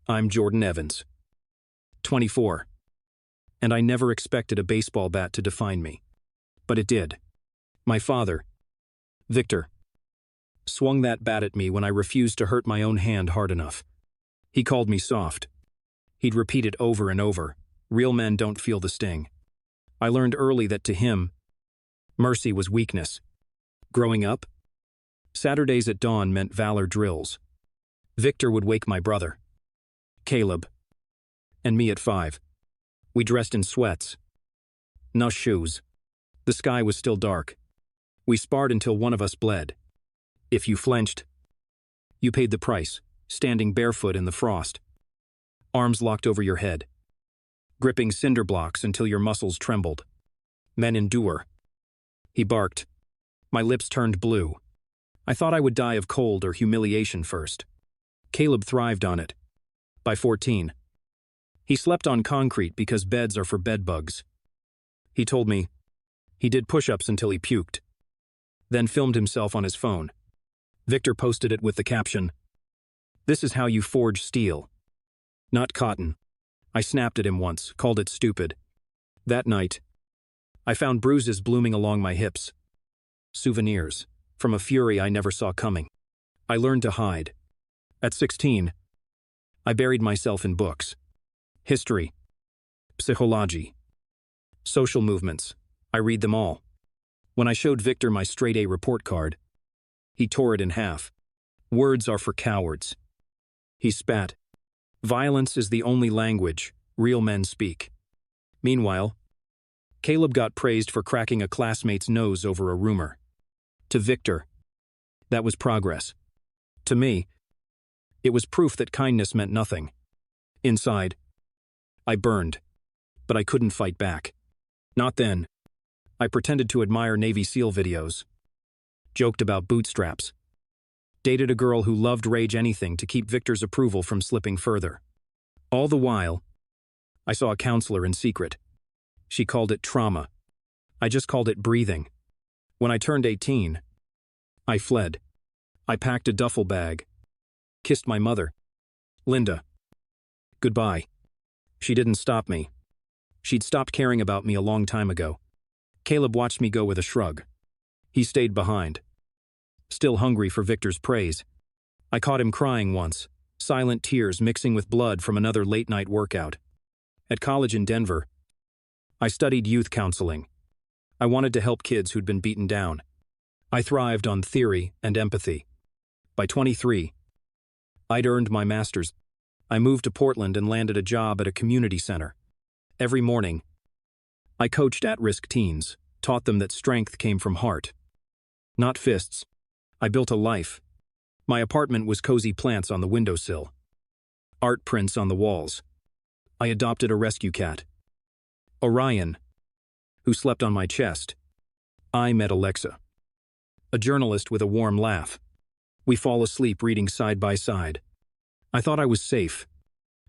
I'm Jordan Evans, 24. And I never expected a baseball bat to define me. But it did. My father, Victor, swung that bat at me when I refused to hurt my own hand hard enough. He called me soft. He'd repeat it over and over. Real men don't feel the sting. I learned early that to him, mercy was weakness. Growing up, Saturdays at dawn meant valor drills. Victor would wake my brother, Caleb, and me at 5. We dressed in sweats. No shoes. The sky was still dark. We sparred until one of us bled. If you flinched, you paid the price, standing barefoot in the frost. Arms locked over your head, gripping cinder blocks until your muscles trembled. Men endure. He barked. My lips turned blue. I thought I would die of cold or humiliation first. Caleb thrived on it. By 14, he slept on concrete because beds are for bedbugs. He told me he did push-ups until he puked, then filmed himself on his phone. Victor posted it with the caption, "This is how you forge steel. Not cotton." I snapped at him once, called it stupid. That night, I found bruises blooming along my hips. Souvenirs from a fury I never saw coming. I learned to hide. At 16, I buried myself in books. History, psychology, social movements. I read them all. When I showed Victor my straight A report card, he tore it in half. Words are for cowards. He spat. Violence is the only language real men speak. Meanwhile, Caleb got praised for cracking a classmate's nose over a rumor. To Victor, that was progress. To me, it was proof that kindness meant nothing. Inside, I burned, but I couldn't fight back. Not then. I pretended to admire Navy SEAL videos, joked about bootstraps, dated a girl who loved rage anything to keep Victor's approval from slipping further. All the while, I saw a counselor in secret. She called it trauma. I just called it breathing. When I turned 18, I fled. I packed a duffel bag, kissed my mother, Linda, goodbye. She didn't stop me. She'd stopped caring about me a long time ago. Caleb watched me go with a shrug. He stayed behind, still hungry for Victor's praise. I caught him crying once, silent tears mixing with blood from another late-night workout. At college in Denver, I studied youth counseling. I wanted to help kids who'd been beaten down. I thrived on theory and empathy. By 23, I'd earned my master's. I moved to Portland and landed a job at a community center. Every morning, I coached at-risk teens, taught them that strength came from heart, not fists. I built a life. My apartment was cozy plants on the windowsill, art prints on the walls. I adopted a rescue cat, Orion, who slept on my chest. I met Alexa, a journalist with a warm laugh. We fall asleep reading side by side. I thought I was safe,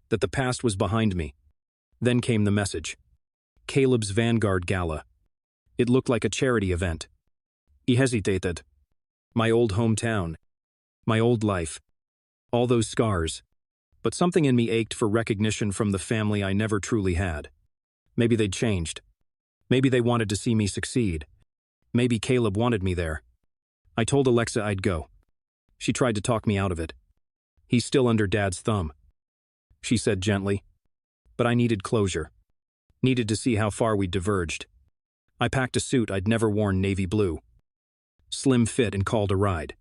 that the past was behind me. Then came the message. Caleb's Vanguard Gala. It looked like a charity event. He hesitated. My old hometown. My old life. All those scars. But something in me ached for recognition from the family I never truly had. Maybe they'd changed. Maybe they wanted to see me succeed. Maybe Caleb wanted me there. I told Alexa I'd go. She tried to talk me out of it. He's still under Dad's thumb, she said gently. But I needed closure. Needed to see how far we'd diverged. I packed a suit I'd never worn, navy blue. Slim fit, and called a ride.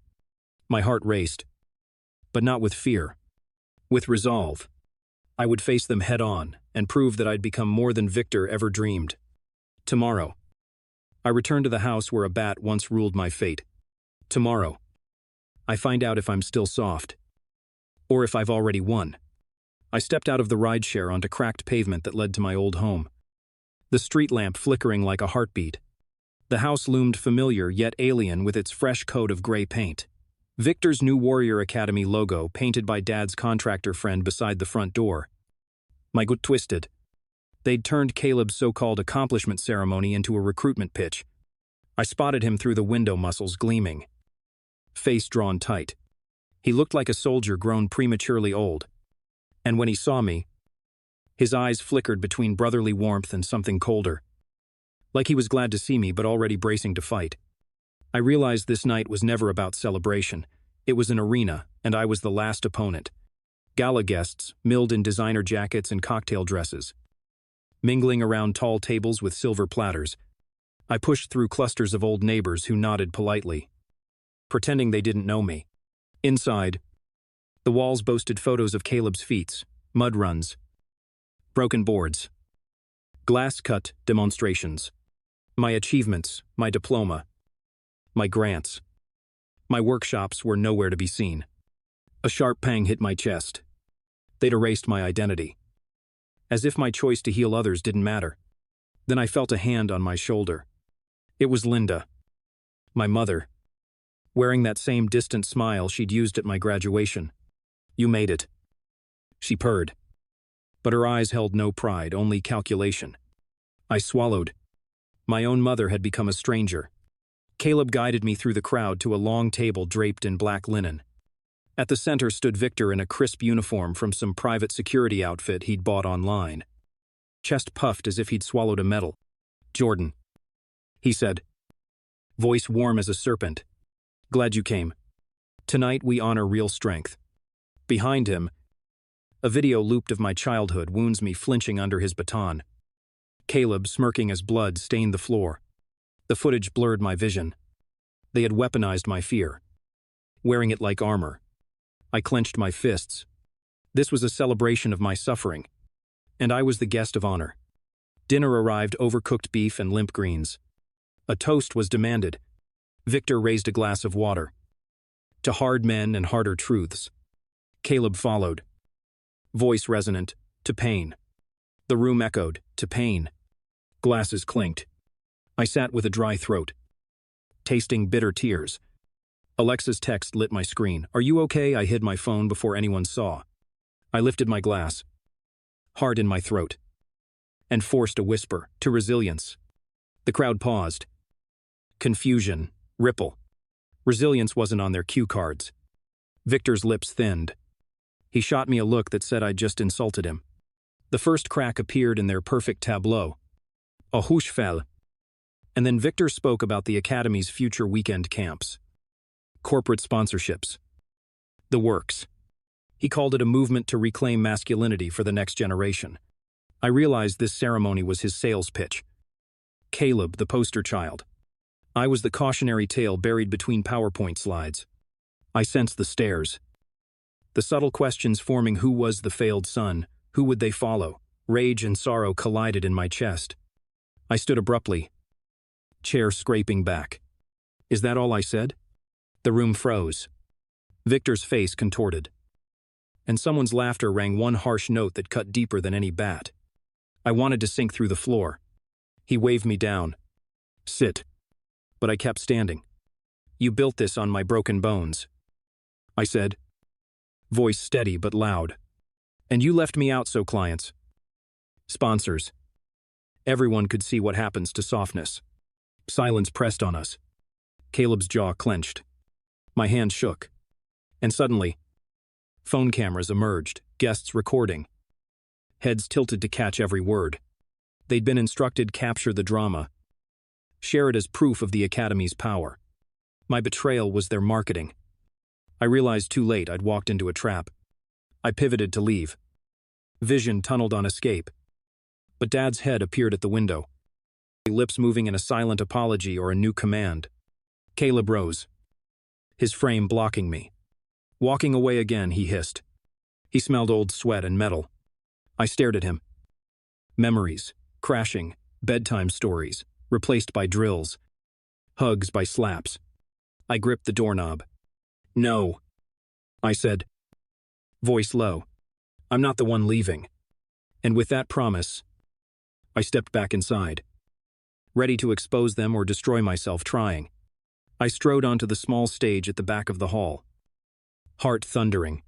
My heart raced. But not with fear. With resolve. I would face them head on and prove that I'd become more than Victor ever dreamed. Tomorrow, I return to the house where a bat once ruled my fate. Tomorrow, I find out if I'm still soft. Or if I've already won. I stepped out of the rideshare onto cracked pavement that led to my old home. The street lamp flickering like a heartbeat. The house loomed familiar yet alien with its fresh coat of gray paint. Victor's new Warrior Academy logo painted by Dad's contractor friend beside the front door. My gut twisted. They'd turned Caleb's so-called accomplishment ceremony into a recruitment pitch. I spotted him through the window muscles gleaming. Face drawn tight. He looked like a soldier grown prematurely old. And when he saw me, his eyes flickered between brotherly warmth and something colder. Like he was glad to see me but already bracing to fight. I realized this night was never about celebration. It was an arena, and I was the last opponent. Gala guests, milled in designer jackets and cocktail dresses. Mingling around tall tables with silver platters, I pushed through clusters of old neighbors who nodded politely, pretending they didn't know me. Inside, the walls boasted photos of Caleb's feats, mud runs, broken boards, glass-cut demonstrations, my achievements, my diploma, my grants. My workshops were nowhere to be seen. A sharp pang hit my chest. They'd erased my identity. As if my choice to heal others didn't matter. Then I felt a hand on my shoulder. It was Linda, my mother, wearing that same distant smile she'd used at my graduation. "You made it," she purred. But her eyes held no pride, only calculation. I swallowed. My own mother had become a stranger. Caleb guided me through the crowd to a long table draped in black linen. At the center stood Victor in a crisp uniform from some private security outfit he'd bought online. Chest puffed as if he'd swallowed a medal. "Jordan," he said, voice warm as a serpent. "Glad you came. Tonight we honor real strength." Behind him, a video looped of my childhood wounds me flinching under his baton. Caleb smirking as blood stained the floor. The footage blurred my vision. They had weaponized my fear, wearing it like armor. I clenched my fists. This was a celebration of my suffering, and I was the guest of honor. Dinner arrived, overcooked beef and limp greens. A toast was demanded. Victor raised a glass of water. To hard men and harder truths. Caleb followed. Voice resonant, to pain. The room echoed, to pain. Glasses clinked. I sat with a dry throat, tasting bitter tears. Alexa's text lit my screen. "Are you okay?" I hid my phone before anyone saw. I lifted my glass, hard in my throat, and forced a whisper, "To resilience." The crowd paused. Confusion, ripple. Resilience wasn't on their cue cards. Victor's lips thinned. He shot me a look that said I'd just insulted him. The first crack appeared in their perfect tableau. A whoosh fell. And then Victor spoke about the Academy's future weekend camps. Corporate sponsorships. The works. He called it a movement to reclaim masculinity for the next generation. I realized this ceremony was his sales pitch. Caleb, the poster child. I was the cautionary tale buried between PowerPoint slides. I sensed the stares. The subtle questions forming who was the failed son, who would they follow. Rage and sorrow collided in my chest. I stood abruptly, chair scraping back. "Is that all I said?" The room froze. Victor's face contorted. And someone's laughter rang one harsh note that cut deeper than any bat. I wanted to sink through the floor. He waved me down. "Sit." But I kept standing. "You built this on my broken bones," I said, voice steady but loud. "And you left me out so clients, sponsors, everyone could see what happens to softness." Silence pressed on us. Caleb's jaw clenched. My hand shook. And suddenly, phone cameras emerged, guests recording. Heads tilted to catch every word. They'd been instructed, capture the drama. Share it as proof of the Academy's power. My betrayal was their marketing. I realized too late I'd walked into a trap. I pivoted to leave. Vision tunneled on escape. But Dad's head appeared at the window. Lips moving in a silent apology or a new command. Caleb rose, his frame blocking me. "Walking away again," he hissed. He smelled old sweat and metal. I stared at him. Memories, crashing, bedtime stories, replaced by drills, hugs by slaps. I gripped the doorknob. "No," I said, voice low. "I'm not the one leaving." And with that promise, I stepped back inside, ready to expose them or destroy myself trying. I strode onto the small stage at the back of the hall, heart thundering,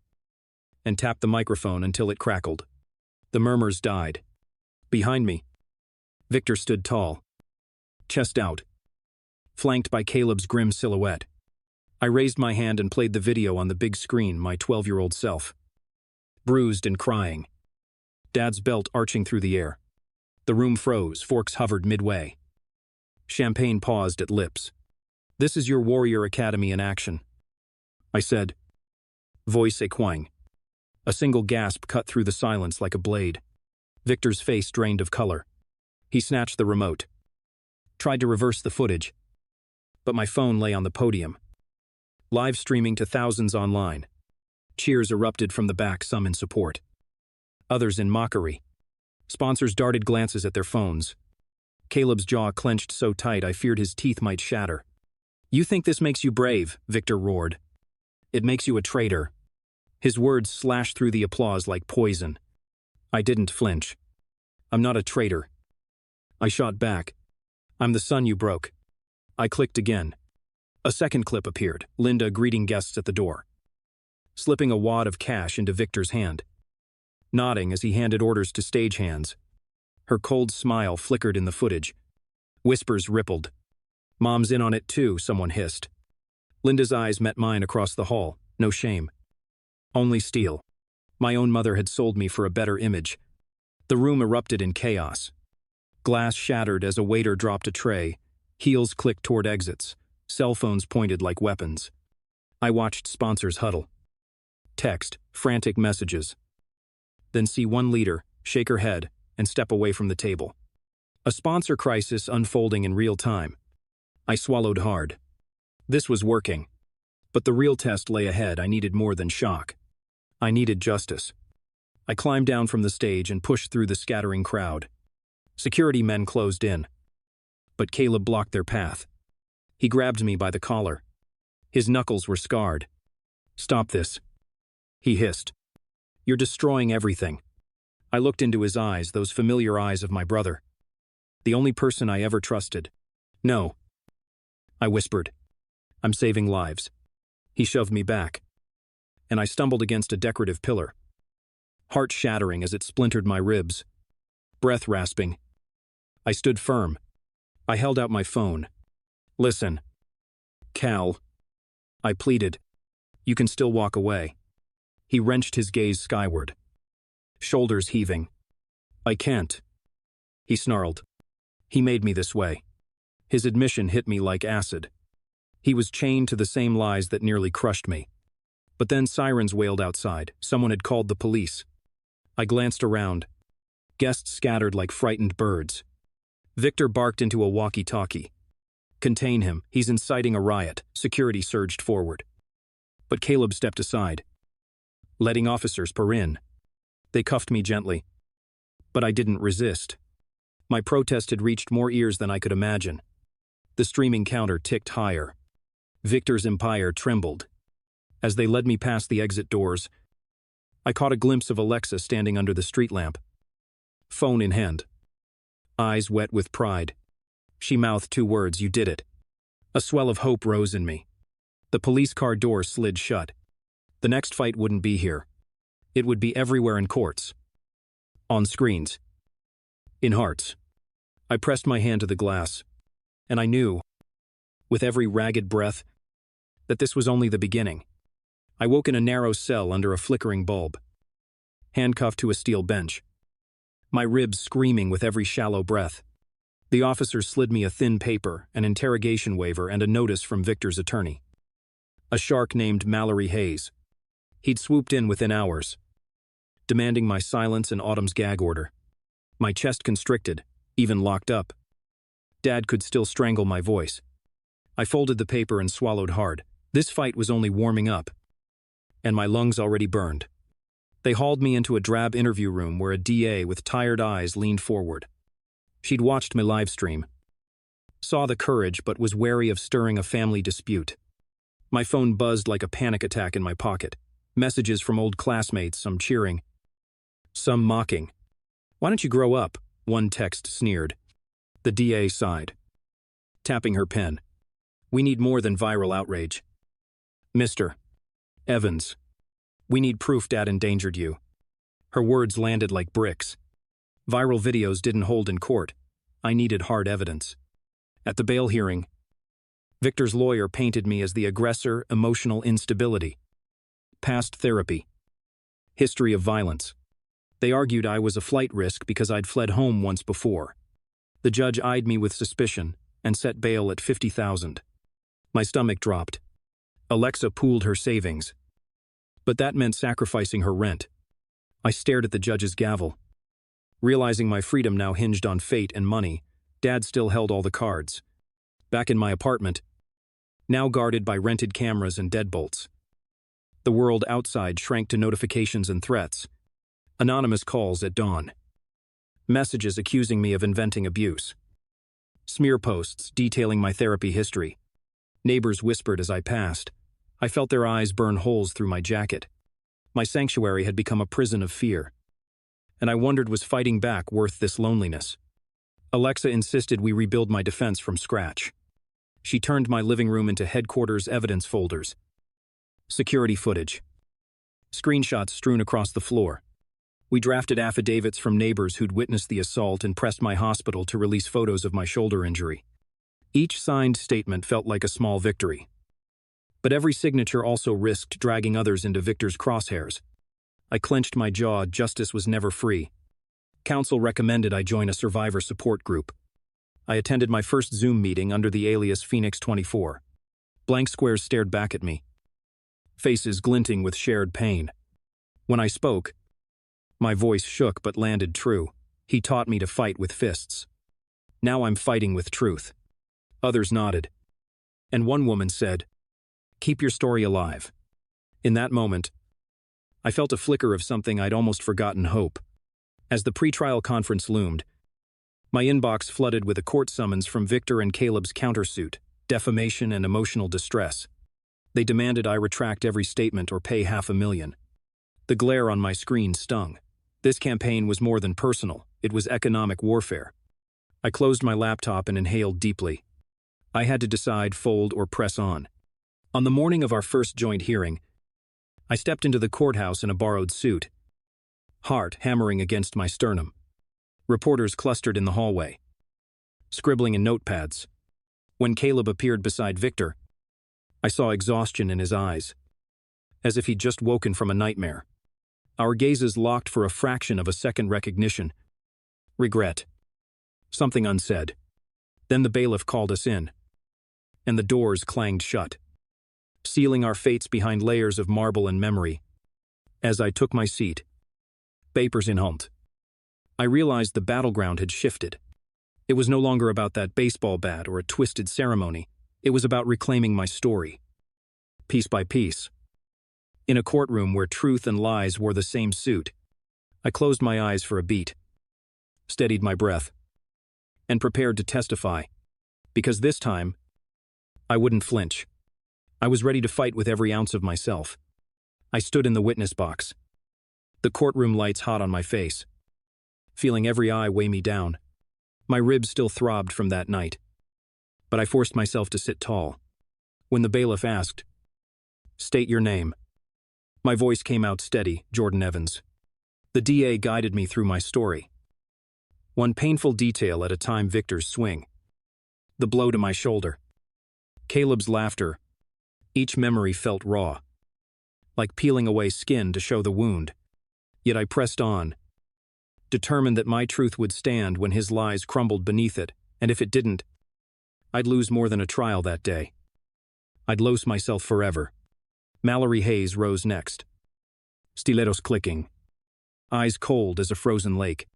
and tapped the microphone until it crackled. The murmurs died. Behind me, Victor stood tall, chest out, flanked by Caleb's grim silhouette. I raised my hand and played the video on the big screen, my 12-year-old self. bruised and crying. Dad's belt arching through the air. The room froze, forks hovered midway. Champagne paused at lips. "This is your warrior academy in action," I said, voice echoing. A single gasp cut through the silence like a blade. Victor's face drained of color. He snatched the remote. Tried to reverse the footage. But my phone lay on the podium. Live streaming to thousands online. Cheers erupted from the back, some in support. Others in mockery. Sponsors darted glances at their phones. Caleb's jaw clenched so tight I feared his teeth might shatter. "You think this makes you brave," Victor roared. "It makes you a traitor." His words slashed through the applause like poison. I didn't flinch. "I'm not a traitor." I shot back. "I'm the son you broke." I clicked again. A second clip appeared, Linda greeting guests at the door. Slipping a wad of cash into Victor's hand. Nodding as he handed orders to stagehands. Her cold smile flickered in the footage. Whispers rippled. "Mom's in on it too," someone hissed. Linda's eyes met mine across the hall. No shame. Only steel. My own mother had sold me for a better image. The room erupted in chaos. Glass shattered as a waiter dropped a tray. Heels clicked toward exits. Cell phones pointed like weapons. I watched sponsors huddle. Text, frantic messages. Then see one leader, shake her head, and step away from the table. A sponsor crisis unfolding in real time. I swallowed hard. This was working. But the real test lay ahead. I needed more than shock. I needed justice. I climbed down from the stage and pushed through the scattering crowd. Security men closed in. But Caleb blocked their path. He grabbed me by the collar. His knuckles were scarred. "Stop this," he hissed. "You're destroying everything." I looked into his eyes, those familiar eyes of my brother. The only person I ever trusted. "No," I whispered. "I'm saving lives." He shoved me back, and I stumbled against a decorative pillar. Heart shattering as it splintered my ribs. Breath rasping. I stood firm. I held out my phone. "Listen, Cal," I pleaded. "You can still walk away." He wrenched his gaze skyward. Shoulders heaving. "I can't," he snarled. "He made me this way." His admission hit me like acid. He was chained to the same lies that nearly crushed me. But then sirens wailed outside. Someone had called the police. I glanced around. Guests scattered like frightened birds. Victor barked into a walkie-talkie. "Contain him. He's inciting a riot." Security surged forward. But Caleb stepped aside, letting officers pour in. They cuffed me gently. But I didn't resist. My protest had reached more ears than I could imagine. The streaming counter ticked higher. Victor's empire trembled. As they led me past the exit doors, I caught a glimpse of Alexa standing under the street lamp. Phone in hand. Eyes wet with pride. She mouthed 2 words, "You did it." A swell of hope rose in me. The police car door slid shut. The next fight wouldn't be here. It would be everywhere in courts. On screens. In hearts. I pressed my hand to the glass. And I knew, with every ragged breath, that this was only the beginning. I woke in a narrow cell under a flickering bulb. Handcuffed to a steel bench. My ribs screaming with every shallow breath. The officers slid me a thin paper, an interrogation waiver, and a notice from Victor's attorney. A shark named Mallory Hayes. He'd swooped in within hours, demanding my silence and Autumn's gag order. My chest constricted, even locked up. Dad could still strangle my voice. I folded the paper and swallowed hard. This fight was only warming up, and my lungs already burned. They hauled me into a drab interview room where a DA with tired eyes leaned forward. She'd watched my live stream, saw the courage, but was wary of stirring a family dispute. My phone buzzed like a panic attack in my pocket. Messages from old classmates, some cheering, some mocking. "Why don't you grow up?" one text sneered. The DA sighed, tapping her pen. "We need more than viral outrage. Mr. Evans, we need proof Dad endangered you." Her words landed like bricks. Viral videos didn't hold in court. I needed hard evidence. At the bail hearing, Victor's lawyer painted me as the aggressor, emotional instability. Past therapy. History of violence. They argued I was a flight risk because I'd fled home once before. The judge eyed me with suspicion and set bail at $50,000. My stomach dropped. Alexa pooled her savings. But that meant sacrificing her rent. I stared at the judge's gavel. Realizing my freedom now hinged on fate and money, Dad still held all the cards. Back in my apartment, now guarded by rented cameras and deadbolts. The world outside shrank to notifications and threats. Anonymous calls at dawn. Messages accusing me of inventing abuse. Smear posts detailing my therapy history. Neighbors whispered as I passed. I felt their eyes burn holes through my jacket. My sanctuary had become a prison of fear. And I wondered, was fighting back worth this loneliness? Alexa insisted we rebuild my defense from scratch. She turned my living room into headquarters evidence folders. Security footage. Screenshots strewn across the floor. We drafted affidavits from neighbors who'd witnessed the assault and pressed my hospital to release photos of my shoulder injury. Each signed statement felt like a small victory. But every signature also risked dragging others into Victor's crosshairs. I clenched my jaw. Justice was never free. Counsel recommended I join a survivor support group. I attended my first Zoom meeting under the alias Phoenix 24. Blank squares stared back at me, faces glinting with shared pain. When I spoke, my voice shook but landed true. He taught me to fight with fists. Now I'm fighting with truth. Others nodded. And one woman said, "Keep your story alive." In that moment, I felt a flicker of something I'd almost forgotten: hope. As the pretrial conference loomed, my inbox flooded with a court summons from Victor and Caleb's countersuit, defamation and emotional distress. They demanded I retract every statement or pay $500,000. The glare on my screen stung. This campaign was more than personal, it was economic warfare. I closed my laptop and inhaled deeply. I had to decide: fold or press on. On the morning of our first joint hearing, I stepped into the courthouse in a borrowed suit, heart hammering against my sternum. Reporters clustered in the hallway, scribbling in notepads. When Caleb appeared beside Victor, I saw exhaustion in his eyes, as if he'd just woken from a nightmare. Our gazes locked for a fraction of a second. Recognition, regret, something unsaid. Then the bailiff called us in, and the doors clanged shut, sealing our fates behind layers of marble and memory. As I took my seat, papers in hand, I realized the battleground had shifted. It was no longer about that baseball bat or a twisted ceremony. It was about reclaiming my story, piece by piece. In a courtroom where truth and lies wore the same suit, I closed my eyes for a beat, steadied my breath, and prepared to testify. Because this time, I wouldn't flinch. I was ready to fight with every ounce of myself. I stood in the witness box, the courtroom lights hot on my face, feeling every eye weigh me down. My ribs still throbbed from that night, but I forced myself to sit tall. When the bailiff asked, "State your name," my voice came out steady: Jordan Evans. The DA guided me through my story, one painful detail at a time: Victor's swing, the blow to my shoulder, Caleb's laughter. Each memory felt raw, like peeling away skin to show the wound. Yet I pressed on, determined that my truth would stand when his lies crumbled beneath it, and if it didn't, I'd lose more than a trial that day. I'd lose myself forever. Mallory Hayes rose next, stilettos clicking, eyes cold as a frozen lake.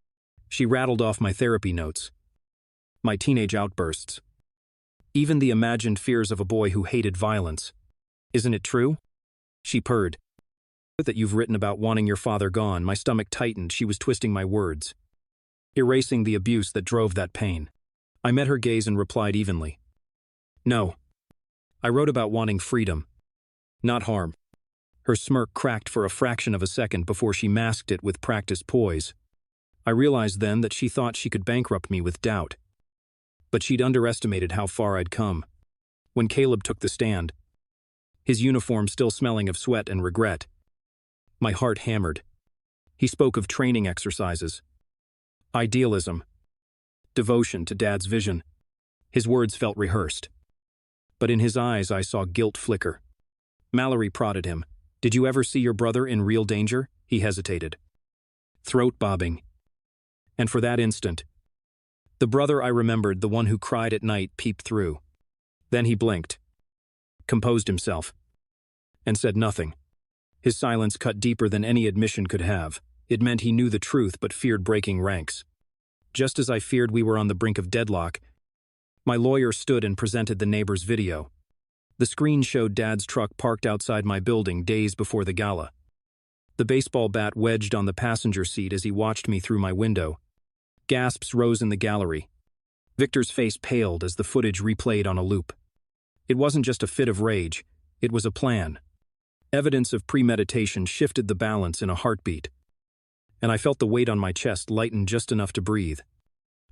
She rattled off my therapy notes, my teenage outbursts, even the imagined fears of a boy who hated violence. "Isn't it true?" she purred. "That you've written about wanting your father gone." My stomach tightened. She was twisting my words, erasing the abuse that drove that pain. I met her gaze and replied evenly, "No. I wrote about wanting freedom, not harm." Her smirk cracked for a fraction of a second before she masked it with practiced poise. I realized then that she thought she could bankrupt me with doubt. But she'd underestimated how far I'd come. When Caleb took the stand, his uniform still smelling of sweat and regret, my heart hammered. He spoke of training exercises, idealism, devotion to Dad's vision. His words felt rehearsed, but in his eyes I saw guilt flicker. Mallory prodded him. "Did you ever see your brother in real danger?" He hesitated, throat bobbing. And for that instant, the brother I remembered, the one who cried at night, peeped through. Then he blinked, composed himself, and said nothing. His silence cut deeper than any admission could have. It meant he knew the truth but feared breaking ranks. Just as I feared we were on the brink of deadlock, my lawyer stood and presented the neighbor's video. The screen showed Dad's truck parked outside my building days before the gala. The baseball bat wedged on the passenger seat as he watched me through my window. Gasps rose in the gallery. Victor's face paled as the footage replayed on a loop. It wasn't just a fit of rage, it was a plan. Evidence of premeditation shifted the balance in a heartbeat, and I felt the weight on my chest lighten just enough to breathe.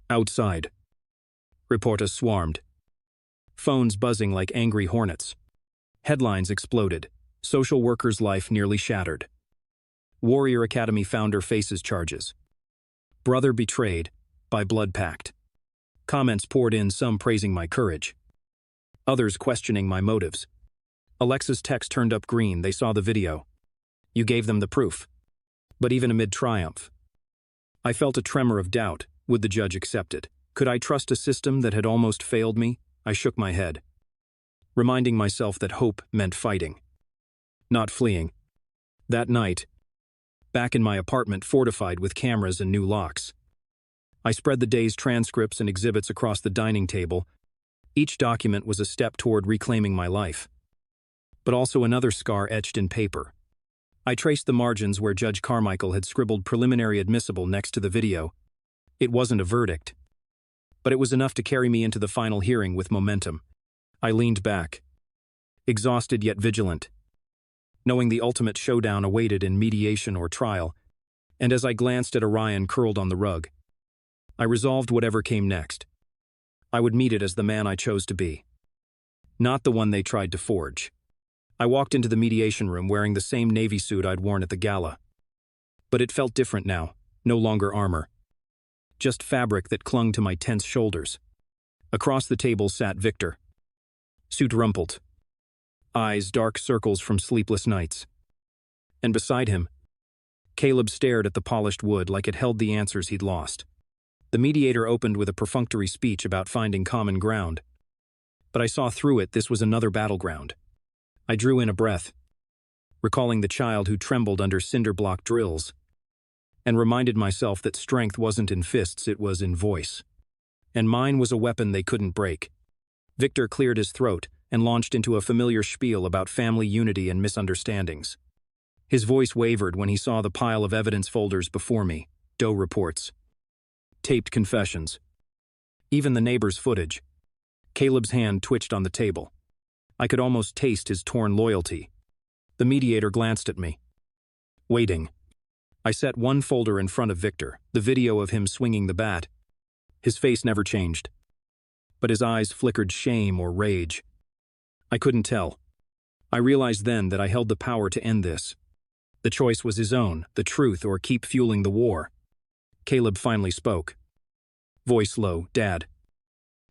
Outside, reporters swarmed, phones buzzing like angry hornets. Headlines exploded. Social worker's life nearly shattered. Warrior Academy founder faces charges. Brother betrayed by blood pact. Comments poured in, some praising my courage, others questioning my motives. Alexa's text turned up green. They saw the video. You gave them the proof. But even amid triumph, I felt a tremor of doubt. Would the judge accept it? Could I trust a system that had almost failed me? I shook my head, reminding myself that hope meant fighting, not fleeing. That night, back in my apartment fortified with cameras and new locks, I spread the day's transcripts and exhibits across the dining table. Each document was a step toward reclaiming my life, but also another scar etched in paper. I traced the margins where Judge Carmichael had scribbled preliminary admissible next to the video. It wasn't a verdict, but it was enough to carry me into the final hearing with momentum. I leaned back, exhausted yet vigilant, knowing the ultimate showdown awaited in mediation or trial, and as I glanced at Orion curled on the rug, I resolved whatever came next, I would meet it as the man I chose to be, not the one they tried to forge. I walked into the mediation room wearing the same navy suit I'd worn at the gala. But it felt different now, no longer armor, just fabric that clung to my tense shoulders. Across the table sat Victor, suit rumpled, eyes dark circles from sleepless nights. And beside him, Caleb stared at the polished wood like it held the answers he'd lost. The mediator opened with a perfunctory speech about finding common ground. But I saw through it this was another battleground. I drew in a breath, recalling the child who trembled under cinder-block drills, and reminded myself that strength wasn't in fists, it was in voice. And mine was a weapon they couldn't break. Victor cleared his throat and launched into a familiar spiel about family unity and misunderstandings. His voice wavered when he saw the pile of evidence folders before me, Doe reports, taped confessions, even the neighbor's footage. Caleb's hand twitched on the table. I could almost taste his torn loyalty. The mediator glanced at me, waiting. I set one folder in front of Victor, the video of him swinging the bat. His face never changed, but his eyes flickered shame or rage. I couldn't tell. I realized then that I held the power to end this. The choice was his own, the truth or keep fueling the war. Caleb finally spoke. Voice low, Dad,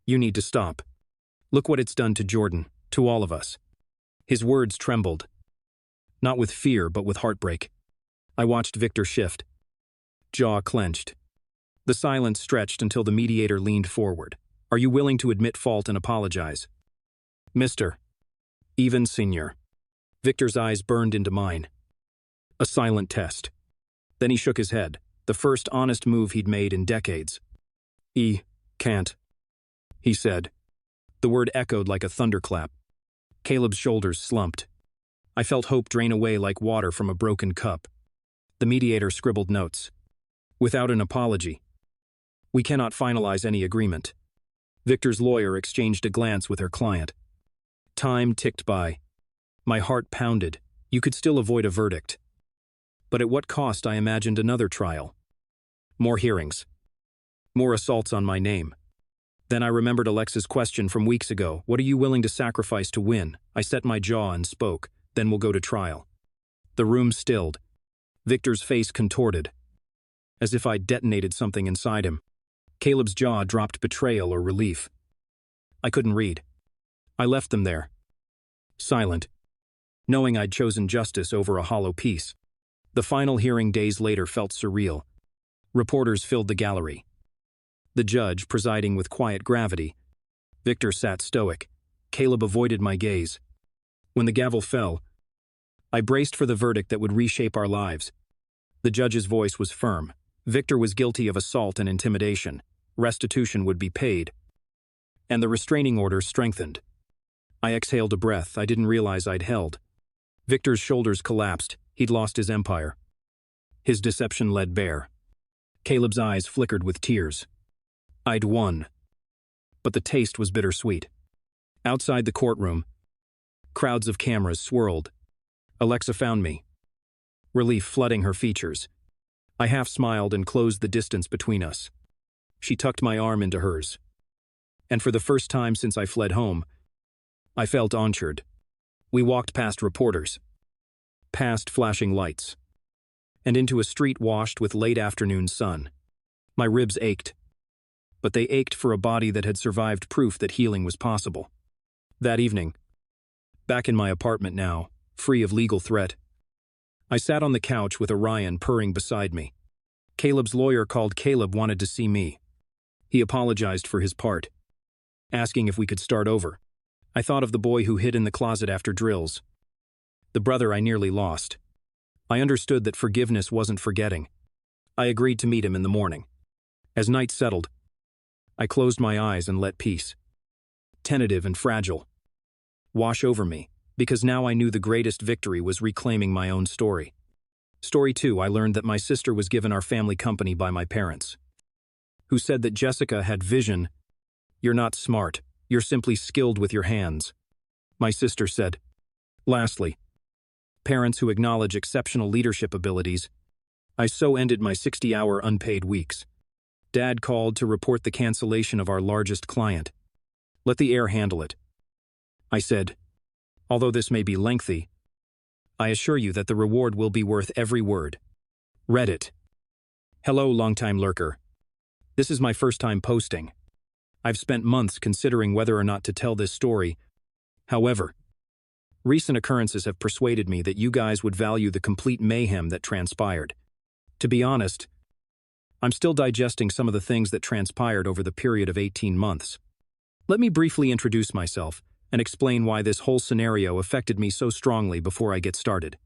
you need to stop. Look what it's done to Jordan, to all of us. His words trembled, not with fear but with heartbreak. I watched Victor shift, jaw clenched. The silence stretched until the mediator leaned forward. Are you willing to admit fault and apologize? Mr. Even Sr. Victor's eyes burned into mine. A silent test. Then he shook his head, the first honest move he'd made in decades. Can't, he said. The word echoed like a thunderclap. Caleb's shoulders slumped. I felt hope drain away like water from a broken cup. The mediator scribbled notes. Without an apology, we cannot finalize any agreement. Victor's lawyer exchanged a glance with her client. Time ticked by. My heart pounded. You could still avoid a verdict. But at what cost? I imagined another trial. More hearings. More assaults on my name. Then I remembered Alexa's question from weeks ago. What are you willing to sacrifice to win? I set my jaw and spoke. Then we'll go to trial. The room stilled. Victor's face contorted, as if I'd detonated something inside him. Caleb's jaw dropped, betrayal or relief. I couldn't read. I left them there, silent, knowing I'd chosen justice over a hollow peace. The final hearing days later felt surreal. Reporters filled the gallery. The judge presiding with quiet gravity. Victor sat stoic. Caleb avoided my gaze. When the gavel fell, I braced for the verdict that would reshape our lives. The judge's voice was firm. Victor was guilty of assault and intimidation. Restitution would be paid. And the restraining order strengthened. I exhaled a breath I didn't realize I'd held. Victor's shoulders collapsed. He'd lost his empire. His deception led bare. Caleb's eyes flickered with tears. I'd won. But the taste was bittersweet. Outside the courtroom, crowds of cameras swirled. Alexa found me, relief flooding her features. I half smiled and closed the distance between us. She tucked my arm into hers. And for the first time since I fled home, I felt ensured. We walked past reporters, past flashing lights, and into a street washed with late afternoon sun. My ribs ached, but they ached for a body that had survived proof that healing was possible. That evening, back in my apartment now, free of legal threat, I sat on the couch with Orion purring beside me. Caleb's lawyer called. Caleb wanted to see me. He apologized for his part, asking if we could start over. I thought of the boy who hid in the closet after drills, the brother I nearly lost. I understood that forgiveness wasn't forgetting. I agreed to meet him in the morning. As night settled, I closed my eyes and let peace, tentative and fragile, wash over me, because now I knew the greatest victory was reclaiming my own story. Story 2, I learned that my sister was given our family company by my parents, who said that Jessica had vision. You're not smart, you're simply skilled with your hands, my sister said. Lastly, parents who acknowledge exceptional leadership abilities. I so ended my 60-hour unpaid weeks. Dad called to report the cancellation of our largest client. Let the air handle it, I said. Although this may be lengthy, I assure you that the reward will be worth every word. Reddit. Hello, longtime lurker. This is my first time posting. I've spent months considering whether or not to tell this story. However, recent occurrences have persuaded me that you guys would value the complete mayhem that transpired. To be honest, I'm still digesting some of the things that transpired over the period of 18 months. Let me briefly introduce myself and explain why this whole scenario affected me so strongly before I get started.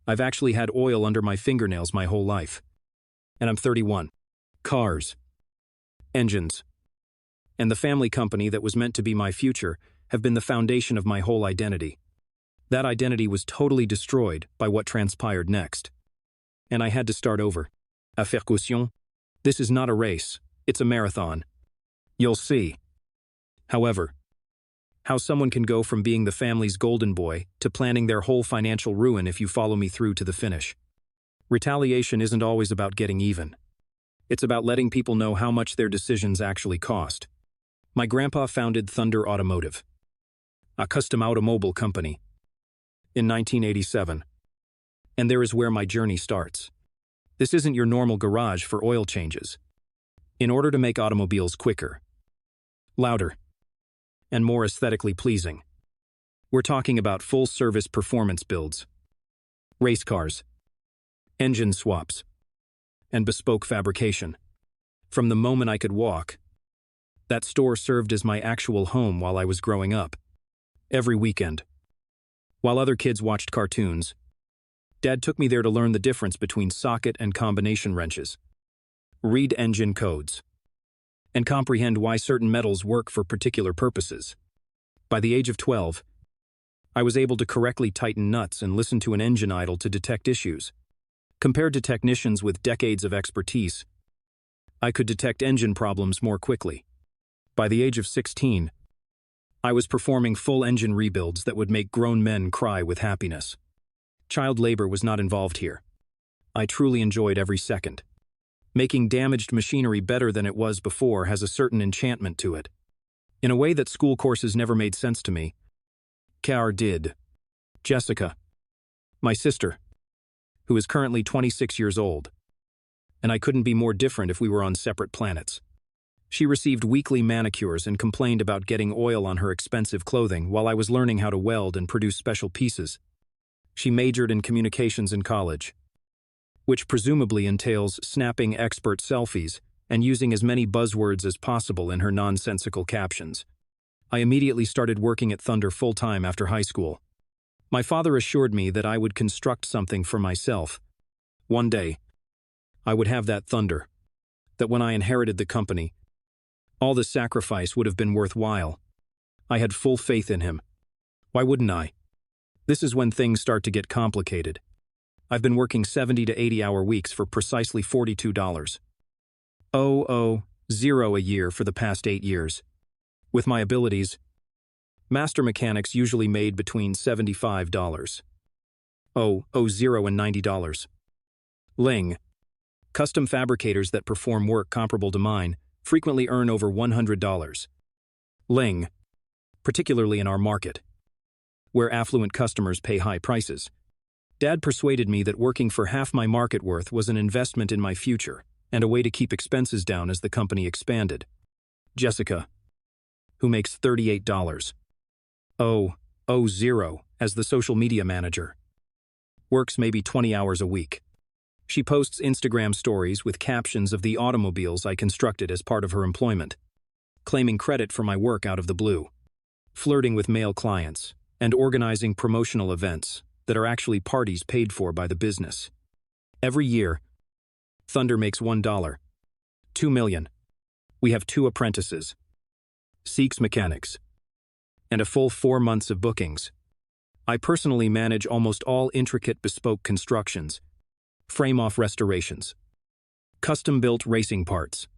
I've actually had oil under my fingernails my whole life. And I'm 31. Cars, engines, and the family company that was meant to be my future have been the foundation of my whole identity. That identity was totally destroyed by what transpired next. And I had to start over. Affirmation. This is not a race, it's a marathon. You'll see. However, how someone can go from being the family's golden boy to planning their whole financial ruin if you follow me through to the finish. Retaliation isn't always about getting even. It's about letting people know how much their decisions actually cost. My grandpa founded Thunder Automotive, a custom automobile company, in 1987. And there is where my journey starts. This isn't your normal garage for oil changes. In order to make automobiles quicker, louder, and more aesthetically pleasing, we're talking about full-service performance builds, race cars, engine swaps, and bespoke fabrication. From the moment I could walk, that store served as my actual home while I was growing up. Every weekend, while other kids watched cartoons, Dad took me there to learn the difference between socket and combination wrenches, read engine codes, and comprehend why certain metals work for particular purposes. By the age of 12, I was able to correctly tighten nuts and listen to an engine idle to detect issues. Compared to technicians with decades of expertise, I could detect engine problems more quickly. By the age of 16, I was performing full engine rebuilds that would make grown men cry with happiness. Child labor was not involved here. I truly enjoyed every second. Making damaged machinery better than it was before has a certain enchantment to it. In a way that school courses never made sense to me, Car did. Jessica, my sister, who is currently 26 years old, and I couldn't be more different if we were on separate planets. She received weekly manicures and complained about getting oil on her expensive clothing while I was learning how to weld and produce special pieces. She majored in communications in college, which presumably entails snapping expert selfies and using as many buzzwords as possible in her nonsensical captions. I immediately started working at Thunder full-time after high school. My father assured me that I would construct something for myself. One day, I would have that Thunder, that when I inherited the company, all the sacrifice would have been worthwhile. I had full faith in him. Why wouldn't I? This is when things start to get complicated. I've been working 70 to 80-hour weeks for precisely $42. $0 a year for the past 8 years. With my abilities, master mechanics usually made between $75 and $90. Ling, custom fabricators that perform work comparable to mine, frequently earn over $100. Ling, particularly in our market, where affluent customers pay high prices. Dad persuaded me that working for half my market worth was an investment in my future and a way to keep expenses down as the company expanded. Jessica, who makes $38 as the social media manager, works maybe 20 hours a week. She posts Instagram stories with captions of the automobiles I constructed as part of her employment, claiming credit for my work out of the blue, flirting with male clients, and organizing promotional events that are actually parties paid for by the business. Every year, Thunder makes $1, $2 million. We have 2 apprentices, 6 mechanics, and a full 4 months of bookings. I personally manage almost all intricate bespoke constructions, frame-off restorations, custom-built racing parts,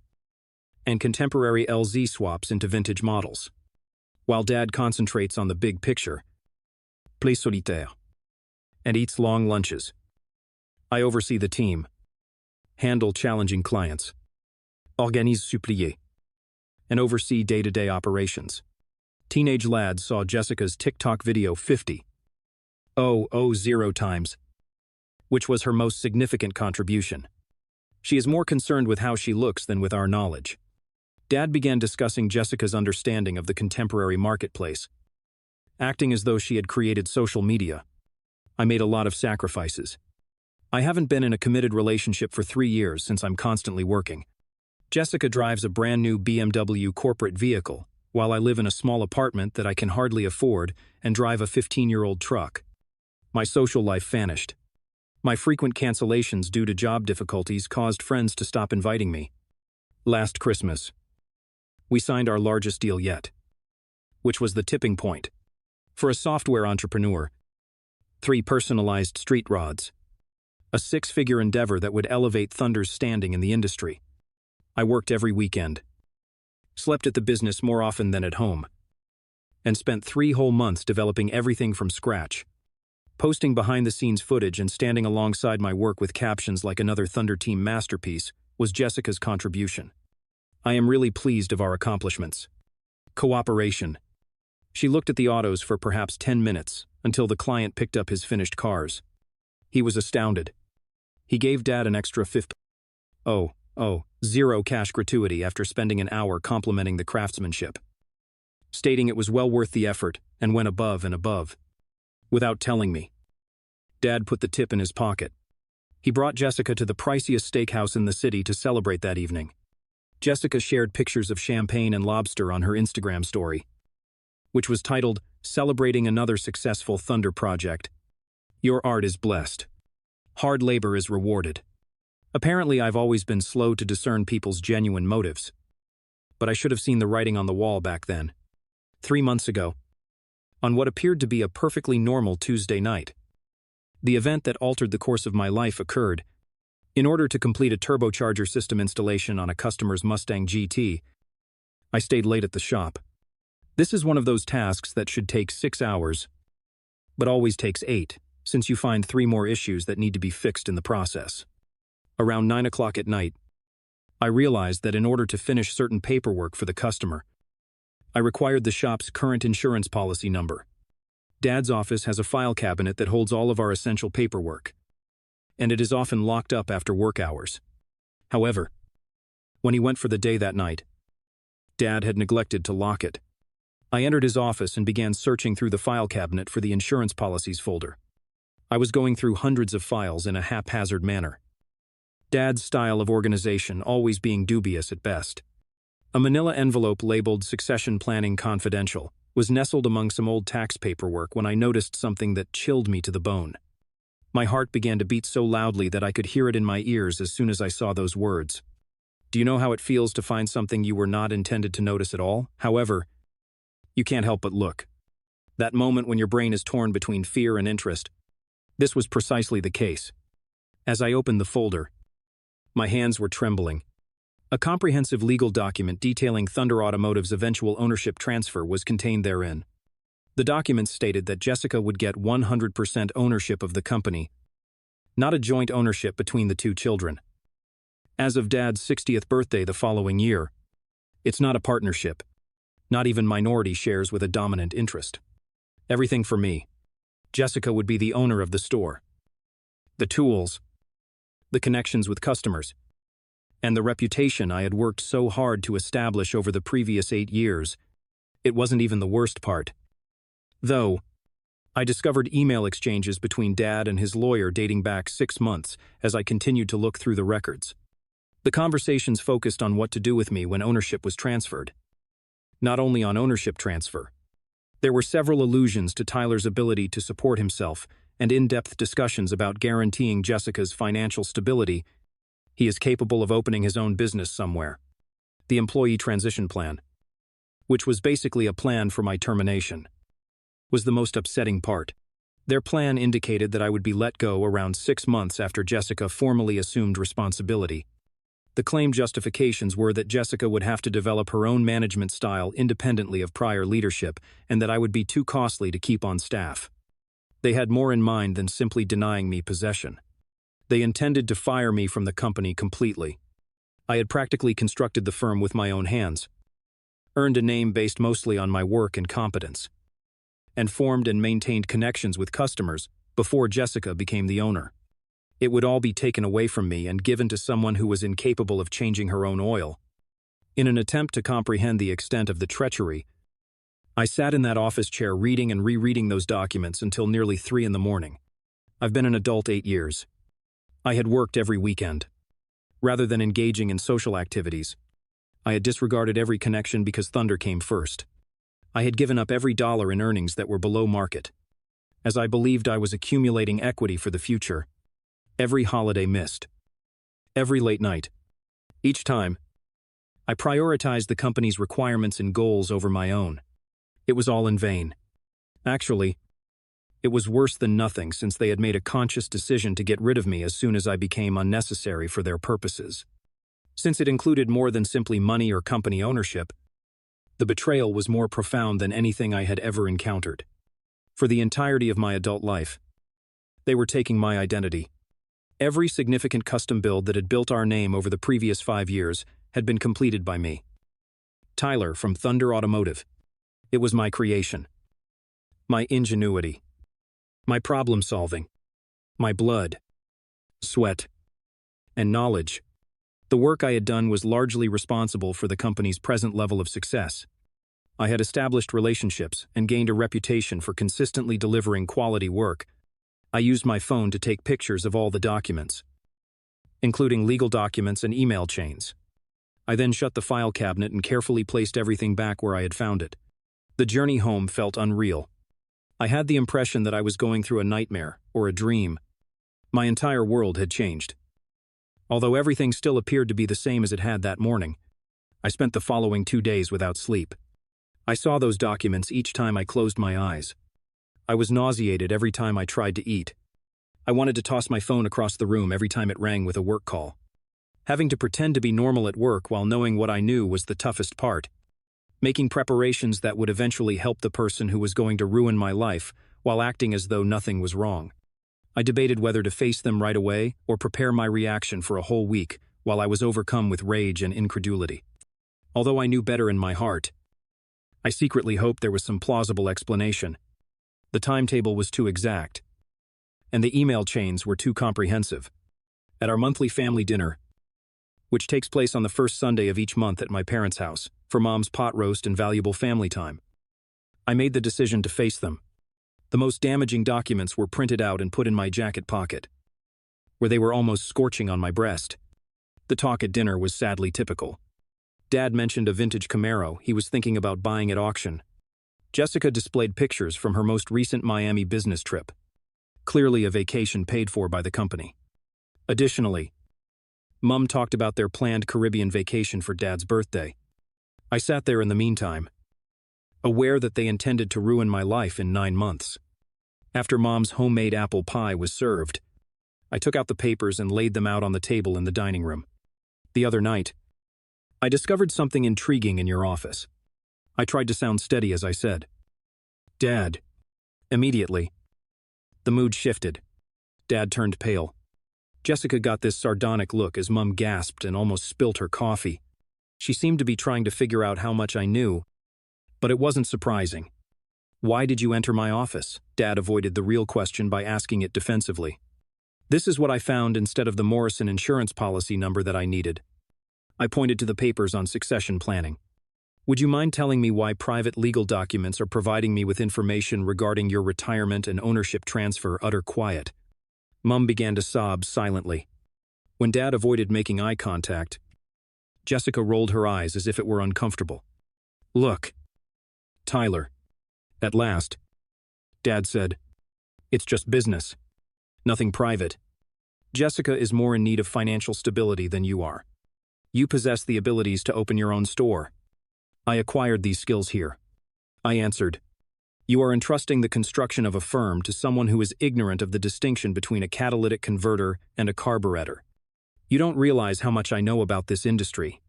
and contemporary LZ swaps into vintage models, while Dad concentrates on the big picture, play solitaire, and eats long lunches. I oversee the team, handle challenging clients, organise supplier, and oversee day-to-day operations. Teenage lads saw Jessica's TikTok video 50 times, which was her most significant contribution. She is more concerned with how she looks than with our knowledge. Dad began discussing Jessica's understanding of the contemporary marketplace, acting as though she had created social media. I made a lot of sacrifices. I haven't been in a committed relationship for 3 years since I'm constantly working. Jessica drives a brand new BMW corporate vehicle, while I live in a small apartment that I can hardly afford and drive a 15-year-old truck. My social life vanished. My frequent cancellations due to job difficulties caused friends to stop inviting me. Last Christmas, we signed our largest deal yet, which was the tipping point. For a software entrepreneur, 3 personalized street rods, a 6-figure endeavor that would elevate Thunder's standing in the industry. I worked every weekend, slept at the business more often than at home, and spent 3 whole months developing everything from scratch. Posting behind-the-scenes footage and standing alongside my work with captions like another Thunder Team masterpiece was Jessica's contribution. I am really pleased of our accomplishments. Cooperation. She looked at the autos for perhaps 10 minutes until the client picked up his finished cars. He was astounded. He gave Dad an extra $0 cash gratuity after spending an hour complimenting the craftsmanship, stating it was well worth the effort and went above and above. Without telling me, Dad put the tip in his pocket. He brought Jessica to the priciest steakhouse in the city to celebrate that evening. Jessica shared pictures of champagne and lobster on her Instagram story, which was titled, "Celebrating Another Successful Thunder Project. Your art is blessed. Hard labor is rewarded." Apparently, I've always been slow to discern people's genuine motives, but I should have seen the writing on the wall back then. 3 months ago, on what appeared to be a perfectly normal Tuesday night, the event that altered the course of my life occurred. In order to complete a turbocharger system installation on a customer's Mustang GT, I stayed late at the shop. This is one of those tasks that should take 6 hours, but always takes 8, since you find 3 more issues that need to be fixed in the process. Around 9 o'clock at night, I realized that in order to finish certain paperwork for the customer, I required the shop's current insurance policy number. Dad's office has a file cabinet that holds all of our essential paperwork, and it is often locked up after work hours. However, when he went for the day that night, Dad had neglected to lock it. I entered his office and began searching through the file cabinet for the insurance policies folder. I was going through hundreds of files in a haphazard manner, Dad's style of organization always being dubious at best. A manila envelope labeled Succession Planning Confidential was nestled among some old tax paperwork when I noticed something that chilled me to the bone. My heart began to beat so loudly that I could hear it in my ears as soon as I saw those words. Do you know how it feels to find something you were not intended to notice at all? However, you can't help but look. That moment when your brain is torn between fear and interest. This was precisely the case. As I opened the folder, my hands were trembling. A comprehensive legal document detailing Thunder Automotive's eventual ownership transfer was contained therein. The documents stated that Jessica would get 100% ownership of the company, not a joint ownership between the two children. As of Dad's 60th birthday the following year, it's not a partnership, not even minority shares with a dominant interest. Everything for me. Jessica would be the owner of the store. The tools, the connections with customers, and the reputation I had worked so hard to establish over the previous 8 years. It wasn't even the worst part. Though, I discovered email exchanges between Dad and his lawyer dating back 6 months as I continued to look through the records. The conversations focused on what to do with me when ownership was transferred. Not only on ownership transfer. There were several allusions to Tyler's ability to support himself and in-depth discussions about guaranteeing Jessica's financial stability. He is capable of opening his own business somewhere. The employee transition plan, which was basically a plan for my termination, was the most upsetting part. Their plan indicated that I would be let go around 6 months after Jessica formally assumed responsibility. The claimed justifications were that Jessica would have to develop her own management style independently of prior leadership and that I would be too costly to keep on staff. They had more in mind than simply denying me possession. They intended to fire me from the company completely. I had practically constructed the firm with my own hands, earned a name based mostly on my work and competence, and formed and maintained connections with customers before Jessica became the owner. It would all be taken away from me and given to someone who was incapable of changing her own oil. In an attempt to comprehend the extent of the treachery, I sat in that office chair reading and rereading those documents until nearly 3 in the morning. I've been an adult 8 years. I had worked every weekend. Rather than engaging in social activities, I had disregarded every connection because Thunder came first. I had given up every dollar in earnings that were below market, as I believed I was accumulating equity for the future. Every holiday missed. Every late night. Each time, I prioritized the company's requirements and goals over my own. It was all in vain. Actually, it was worse than nothing since they had made a conscious decision to get rid of me as soon as I became unnecessary for their purposes. Since it included more than simply money or company ownership, the betrayal was more profound than anything I had ever encountered. For the entirety of my adult life, they were taking my identity. Every significant custom build that had built our name over the previous 5 years had been completed by me. Tyler from Thunder Automotive. It was my creation. My ingenuity. My problem solving. My blood, sweat, and knowledge. The work I had done was largely responsible for the company's present level of success. I had established relationships and gained a reputation for consistently delivering quality work. I used my phone to take pictures of all the documents, including legal documents and email chains. I then shut the file cabinet and carefully placed everything back where I had found it. The journey home felt unreal. I had the impression that I was going through a nightmare or a dream. My entire world had changed. Although everything still appeared to be the same as it had that morning, I spent the following 2 days without sleep. I saw those documents each time I closed my eyes. I was nauseated every time I tried to eat. I wanted to toss my phone across the room every time it rang with a work call. Having to pretend to be normal at work while knowing what I knew was the toughest part. Making preparations that would eventually help the person who was going to ruin my life while acting as though nothing was wrong. I debated whether to face them right away or prepare my reaction for a whole week while I was overcome with rage and incredulity. Although I knew better in my heart, I secretly hoped there was some plausible explanation. The timetable was too exact, and the email chains were too comprehensive. At our monthly family dinner, which takes place on the first Sunday of each month at my parents' house, for Mom's pot roast and valuable family time, I made the decision to face them. The most damaging documents were printed out and put in my jacket pocket. where they were almost scorching on my breast. The talk at dinner was sadly typical. Dad mentioned a vintage Camaro he was thinking about buying at auction. Jessica displayed pictures from her most recent Miami business trip, clearly a vacation paid for by the company. Additionally, Mum talked about their planned Caribbean vacation for Dad's birthday. I sat there in the meantime, aware that they intended to ruin my life in 9 months. After Mom's homemade apple pie was served, I took out the papers and laid them out on the table in the dining room. The other night, I discovered something intriguing in your office. I tried to sound steady as I said, "Dad." Immediately, the mood shifted. Dad turned pale. Jessica got this sardonic look as Mum gasped and almost spilt her coffee. She seemed to be trying to figure out how much I knew, but it wasn't surprising. "Why did you enter my office?" Dad avoided the real question by asking it defensively. "This is what I found instead of the Morrison insurance policy number that I needed." I pointed to the papers on succession planning. "Would you mind telling me why private legal documents are providing me with information regarding your retirement and ownership transfer?" Utter quiet. Mum began to sob silently. When Dad avoided making eye contact, Jessica rolled her eyes as if it were uncomfortable. "Look, Tyler." At last, Dad said, "It's just business. Nothing private. Jessica is more in need of financial stability than you are. You possess the abilities to open your own store. I acquired these skills here." I answered, "You are entrusting the construction of a firm to someone who is ignorant of the distinction between a catalytic converter and a carburetor. You don't realize how much I know about this industry."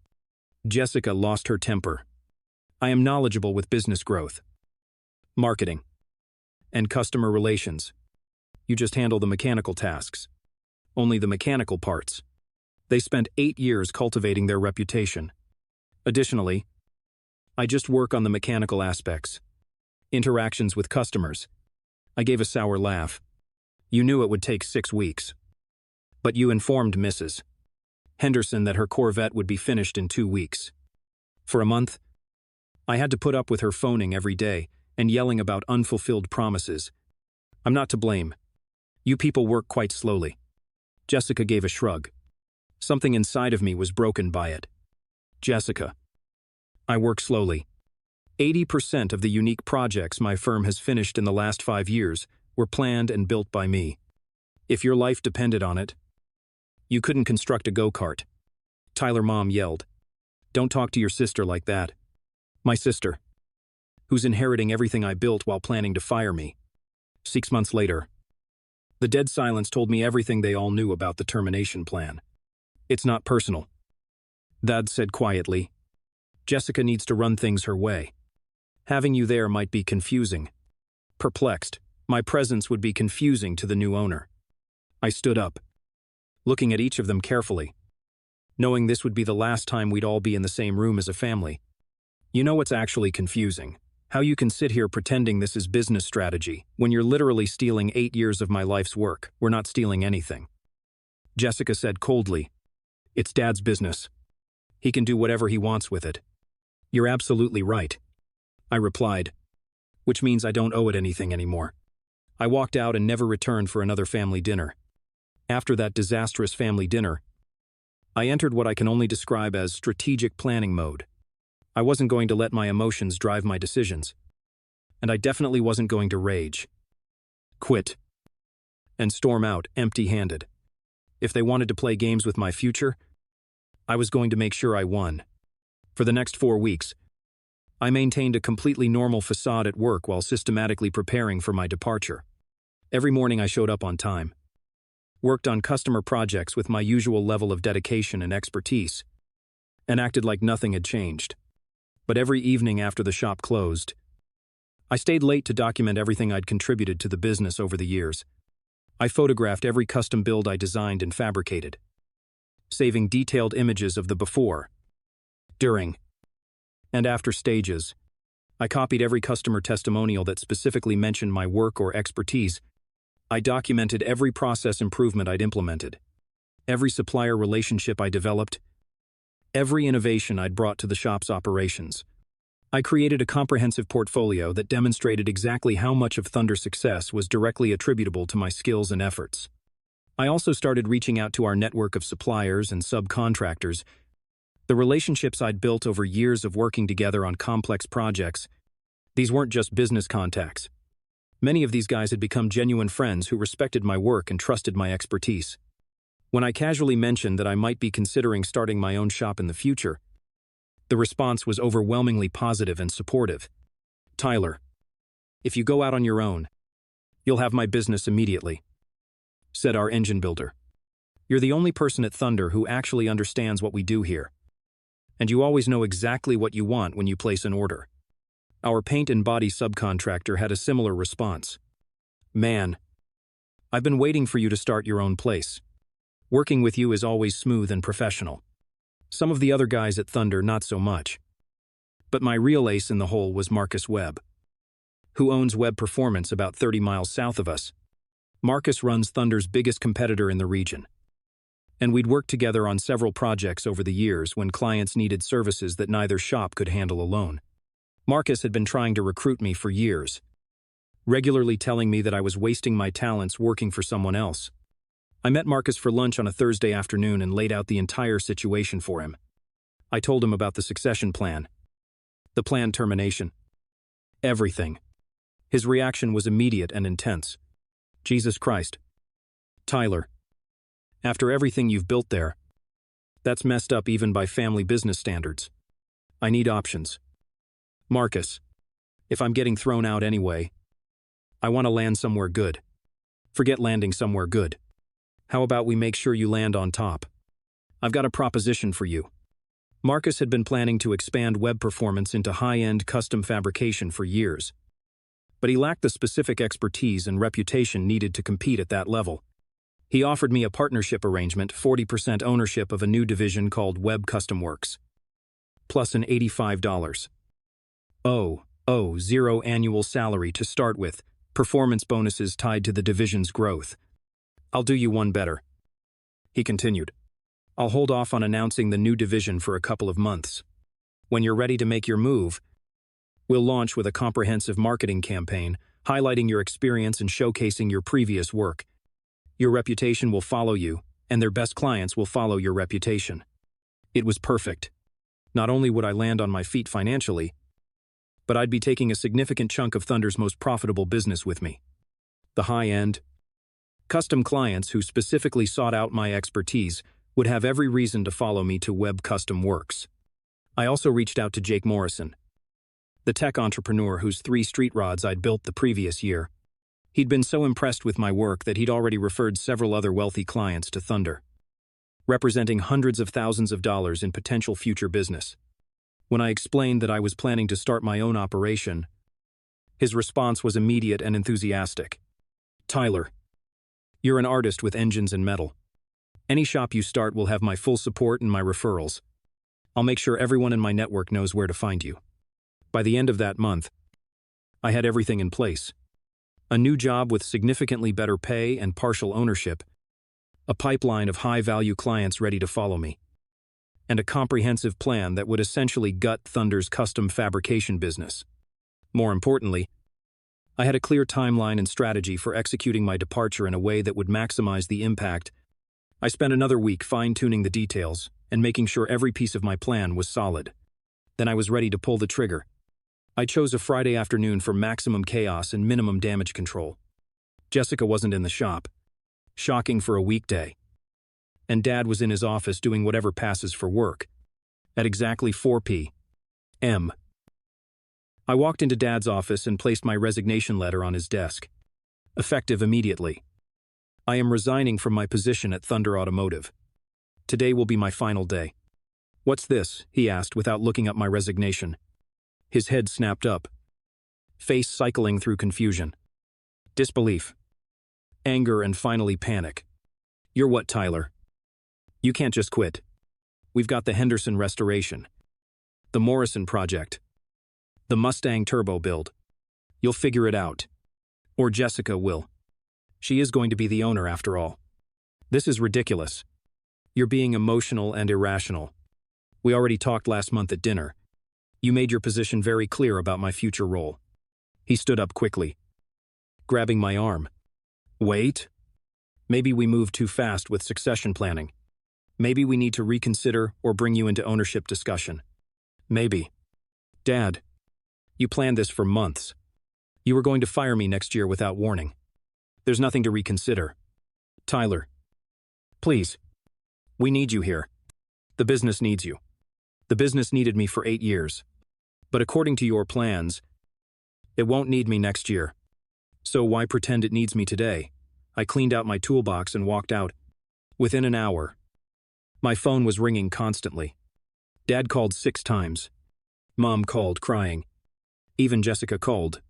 Jessica lost her temper. "I am knowledgeable with business growth, marketing, and customer relations. You just handle the mechanical tasks. Only the mechanical parts. They spent 8 years cultivating their reputation. Additionally, I just work on the mechanical aspects. Interactions with customers." I gave a sour laugh. "You knew it would take 6 weeks. But you informed Mrs. Henderson that her Corvette would be finished in 2 weeks. For a month, I had to put up with her phoning every day and yelling about unfulfilled promises. I'm not to blame. You people work quite slowly." Jessica gave a shrug. Something inside of me was broken by it. "Jessica, I work slowly. 80% of the unique projects my firm has finished in the last 5 years were planned and built by me. If your life depended on it, you couldn't construct a go-kart." Tyler, Mom yelled, "Don't talk to your sister like that." "My sister, who's inheriting everything I built while planning to fire me." 6 months later, the dead silence told me everything they all knew about the termination plan. "It's not personal," Dad said quietly. "Jessica needs to run things her way. Having you there might be confusing." Perplexed, my presence would be confusing to the new owner. I stood up, looking at each of them carefully, knowing this would be the last time we'd all be in the same room as a family. "You know what's actually confusing? How you can sit here pretending this is business strategy when you're literally stealing 8 years of my life's work." "We're not stealing anything," Jessica said coldly. "It's Dad's business. He can do whatever he wants with it." "You're absolutely right," I replied, "which means I don't owe it anything anymore." I walked out and never returned for another family dinner. After that disastrous family dinner, I entered what I can only describe as strategic planning mode. I wasn't going to let my emotions drive my decisions, and I definitely wasn't going to rage, quit, and storm out empty-handed. If they wanted to play games with my future, I was going to make sure I won. For the next 4 weeks, I maintained a completely normal facade at work while systematically preparing for my departure. Every morning I showed up on time, worked on customer projects with my usual level of dedication and expertise, and acted like nothing had changed. But every evening after the shop closed, I stayed late to document everything I'd contributed to the business over the years. I photographed every custom build I designed and fabricated, saving detailed images of the before, during, and after stages. I copied every customer testimonial that specifically mentioned my work or expertise. I documented every process improvement I'd implemented, every supplier relationship I developed, every innovation I'd brought to the shop's operations. I created a comprehensive portfolio that demonstrated exactly how much of Thunder's success was directly attributable to my skills and efforts. I also started reaching out to our network of suppliers and subcontractors. The relationships I'd built over years of working together on complex projects, these weren't just business contacts. Many of these guys had become genuine friends who respected my work and trusted my expertise. When I casually mentioned that I might be considering starting my own shop in the future, the response was overwhelmingly positive and supportive. "Tyler, if you go out on your own, you'll have my business immediately," said our engine builder. "You're the only person at Thunder who actually understands what we do here. And you always know exactly what you want when you place an order." Our paint and body subcontractor had a similar response. "Man, I've been waiting for you to start your own place. Working with you is always smooth and professional. Some of the other guys at Thunder, not so much. But my real ace in the hole was Marcus Webb, who owns Webb Performance about 30 miles south of us. Marcus runs Thunder's biggest competitor in the region. And we'd worked together on several projects over the years when clients needed services that neither shop could handle alone. Marcus had been trying to recruit me for years, regularly telling me that I was wasting my talents working for someone else. I met Marcus for lunch on a Thursday afternoon and laid out the entire situation for him. I told him about the succession plan, the planned termination, everything. His reaction was immediate and intense. "Jesus Christ. Tyler, after everything you've built there, that's messed up even by family business standards. I need options. Marcus, if I'm getting thrown out anyway, I want to land somewhere good. Forget landing somewhere good. How about we make sure you land on top? I've got a proposition for you." Marcus had been planning to expand Webb Performance into high-end custom fabrication for years, but he lacked the specific expertise and reputation needed to compete at that level. He offered me a partnership arrangement, 40% ownership of a new division called Webb Custom Works, plus an $85,000 annual salary to start with, performance bonuses tied to the division's growth. "I'll do you one better," he continued. "I'll hold off on announcing the new division for a couple of months. When you're ready to make your move, we'll launch with a comprehensive marketing campaign, highlighting your experience and showcasing your previous work. Your reputation will follow you, and their best clients will follow your reputation." It was perfect. Not only would I land on my feet financially, but I'd be taking a significant chunk of Thunder's most profitable business with me. The high-end, custom clients who specifically sought out my expertise would have every reason to follow me to Webb Custom Works. I also reached out to Jake Morrison, the tech entrepreneur whose 3 street rods I'd built the previous year. He'd been so impressed with my work that he'd already referred several other wealthy clients to Thunder, representing hundreds of thousands of dollars in potential future business. When I explained that I was planning to start my own operation, his response was immediate and enthusiastic. "Tyler, you're an artist with engines and metal. Any shop you start will have my full support and my referrals. I'll make sure everyone in my network knows where to find you." By the end of that month, I had everything in place. A new job with significantly better pay and partial ownership, a pipeline of high-value clients ready to follow me, and a comprehensive plan that would essentially gut Thunder's custom fabrication business. More importantly, I had a clear timeline and strategy for executing my departure in a way that would maximize the impact. I spent another week fine-tuning the details and making sure every piece of my plan was solid. Then I was ready to pull the trigger. I chose a Friday afternoon for maximum chaos and minimum damage control. Jessica wasn't in the shop, shocking for a weekday, and Dad was in his office doing whatever passes for work. At exactly 4 p.m., I walked into Dad's office and placed my resignation letter on his desk. Effective immediately. I am resigning from my position at Thunder Automotive. Today will be my final day. "What's this?" he asked without looking up my resignation. His head snapped up, face cycling through confusion, disbelief, anger, and finally panic. "You're what, Tyler? You can't just quit. We've got the Henderson restoration, the Morrison project, the Mustang turbo build. You'll figure it out. Or Jessica will. She is going to be the owner after all. This is ridiculous. You're being emotional and irrational. We already talked last month at dinner. You made your position very clear about my future role." He stood up quickly, grabbing my arm. "Wait. Maybe we moved too fast with succession planning. Maybe we need to reconsider or bring you into ownership discussion. Maybe. Dad, you planned this for months. You were going to fire me next year without warning. There's nothing to reconsider. Tyler. Please. We need you here. The business needs you. The business needed me for 8 years. But according to your plans, it won't need me next year. So why pretend it needs me today? I cleaned out my toolbox and walked out. Within an hour, my phone was ringing constantly. Dad called 6 times. Mom called, crying. Even Jessica called.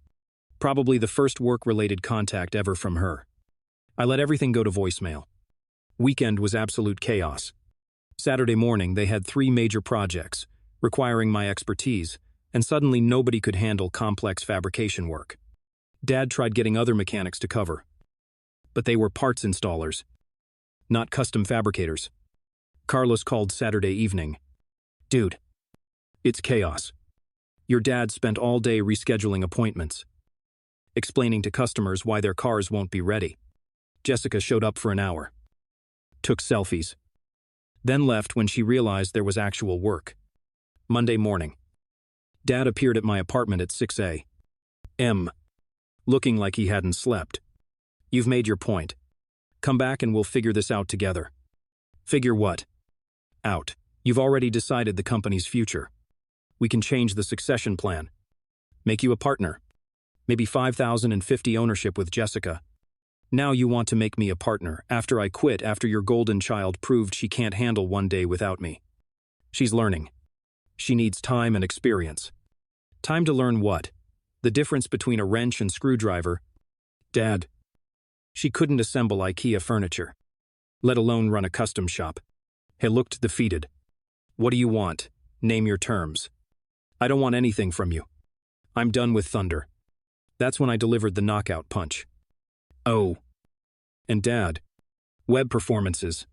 Probably the first work-related contact ever from her. I let everything go to voicemail. Weekend was absolute chaos. Saturday morning, they had 3 major projects, requiring my expertise, and suddenly nobody could handle complex fabrication work. Dad tried getting other mechanics to cover. But they were parts installers, not custom fabricators. Carlos called Saturday evening. Dude, it's chaos. Your dad spent all day rescheduling appointments, explaining to customers why their cars won't be ready. Jessica showed up for an hour, took selfies, then left when she realized there was actual work. Monday morning, Dad appeared at my apartment at 6 a.m., looking like he hadn't slept. You've made your point. Come back and we'll figure this out together. Figure what? Out. You've already decided the company's future. We can change the succession plan. Make you a partner. Maybe 5,050 ownership with Jessica. Now you want to make me a partner after I quit after your golden child proved she can't handle one day without me. She's learning. She needs time and experience. Time to learn what? The difference between a wrench and screwdriver. Dad. She couldn't assemble IKEA furniture, let alone run a custom shop. He looked defeated. What do you want? Name your terms. I don't want anything from you. I'm done with Thunder. That's when I delivered the knockout punch. Oh. And Dad. Web Performances.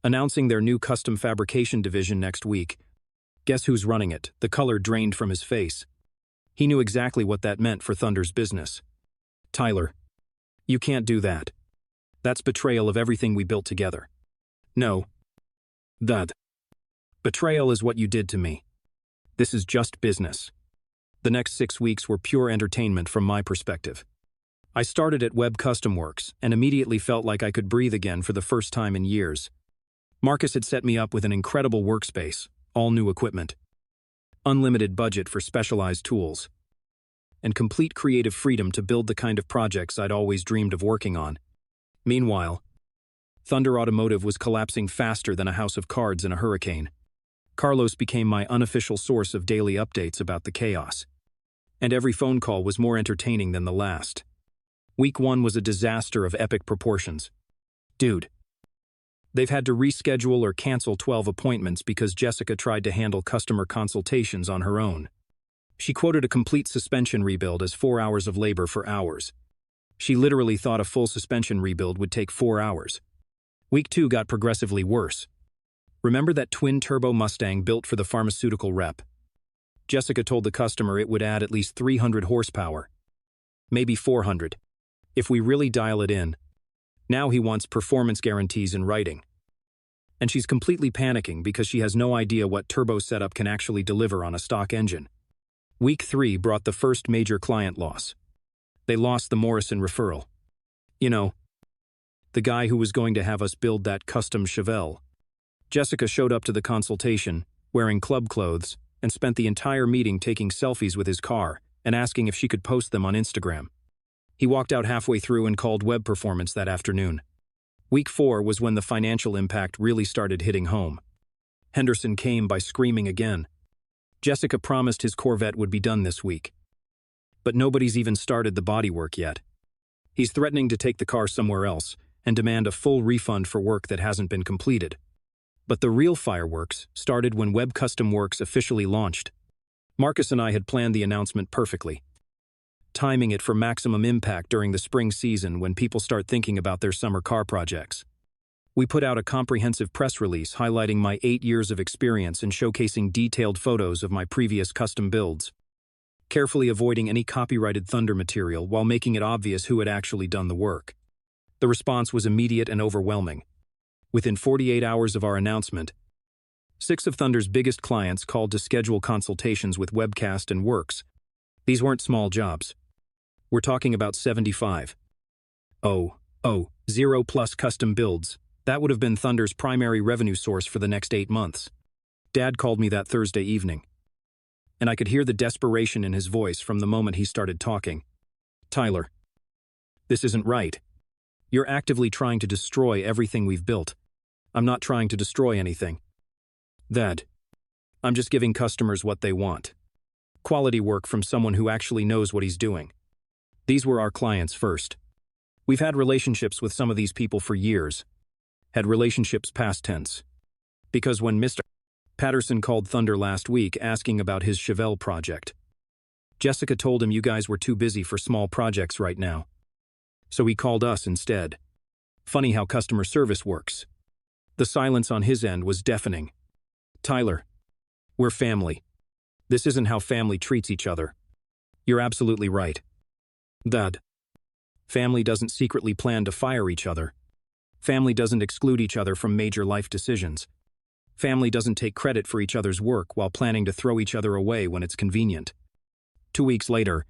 Announcing their new custom fabrication division next week. Guess who's running it? The color drained from his face. He knew exactly what that meant for Thunder's business. Tyler. You can't do that. That's betrayal of everything we built together. No. That. Betrayal is what you did to me. This is just business. The next 6 weeks were pure entertainment from my perspective. I started at Web Custom Works and immediately felt like I could breathe again for the first time in years. Marcus had set me up with an incredible workspace, all new equipment, unlimited budget for specialized tools, and complete creative freedom to build the kind of projects I'd always dreamed of working on. Meanwhile, Thunder Automotive was collapsing faster than a house of cards in a hurricane. Carlos became my unofficial source of daily updates about the chaos. And every phone call was more entertaining than the last. Week 1 was a disaster of epic proportions. Dude. They've had to reschedule or cancel 12 appointments because Jessica tried to handle customer consultations on her own. She quoted a complete suspension rebuild as 4 hours of labor for hours. She literally thought a full suspension rebuild would take 4 hours. Week 2 got progressively worse. Remember that twin-turbo Mustang built for the pharmaceutical rep? Jessica told the customer it would add at least 300 horsepower. Maybe 400. If we really dial it in. Now he wants performance guarantees in writing. And she's completely panicking because she has no idea what turbo setup can actually deliver on a stock engine. Week 3 brought the first major client loss. They lost the Morrison referral. You know, the guy who was going to have us build that custom Chevelle. Jessica showed up to the consultation, wearing club clothes, and spent the entire meeting taking selfies with his car and asking if she could post them on Instagram. He walked out halfway through and called Web Performance that afternoon. Week 4 was when the financial impact really started hitting home. Henderson came by screaming again. Jessica promised his Corvette would be done this week. But nobody's even started the bodywork yet. He's threatening to take the car somewhere else and demand a full refund for work that hasn't been completed. But the real fireworks started when Web Custom Works officially launched. Marcus and I had planned the announcement perfectly, timing it for maximum impact during the spring season when people start thinking about their summer car projects. We put out a comprehensive press release highlighting my 8 years of experience and showcasing detailed photos of my previous custom builds, carefully avoiding any copyrighted Thunder material while making it obvious who had actually done the work. The response was immediate and overwhelming. Within 48 hours of our announcement, 6 of Thunder's biggest clients called to schedule consultations with Webcast and Works. These weren't small jobs. We're talking about 75. 0+ custom builds. That would have been Thunder's primary revenue source for the next 8 months. Dad called me that Thursday evening, and I could hear the desperation in his voice from the moment he started talking. Tyler, this isn't right. You're actively trying to destroy everything we've built. I'm not trying to destroy anything. Dad, I'm just giving customers what they want. Quality work from someone who actually knows what he's doing. These were our clients first. We've had relationships with some of these people for years. Had relationships past tense. Because when Mr. Patterson called Thunder last week asking about his Chevelle project, Jessica told him you guys were too busy for small projects right now. So he called us instead. Funny how customer service works. The silence on his end was deafening. Tyler, we're family. This isn't how family treats each other. You're absolutely right. Dad. Family doesn't secretly plan to fire each other. Family doesn't exclude each other from major life decisions. Family doesn't take credit for each other's work while planning to throw each other away when it's convenient. 2 weeks later,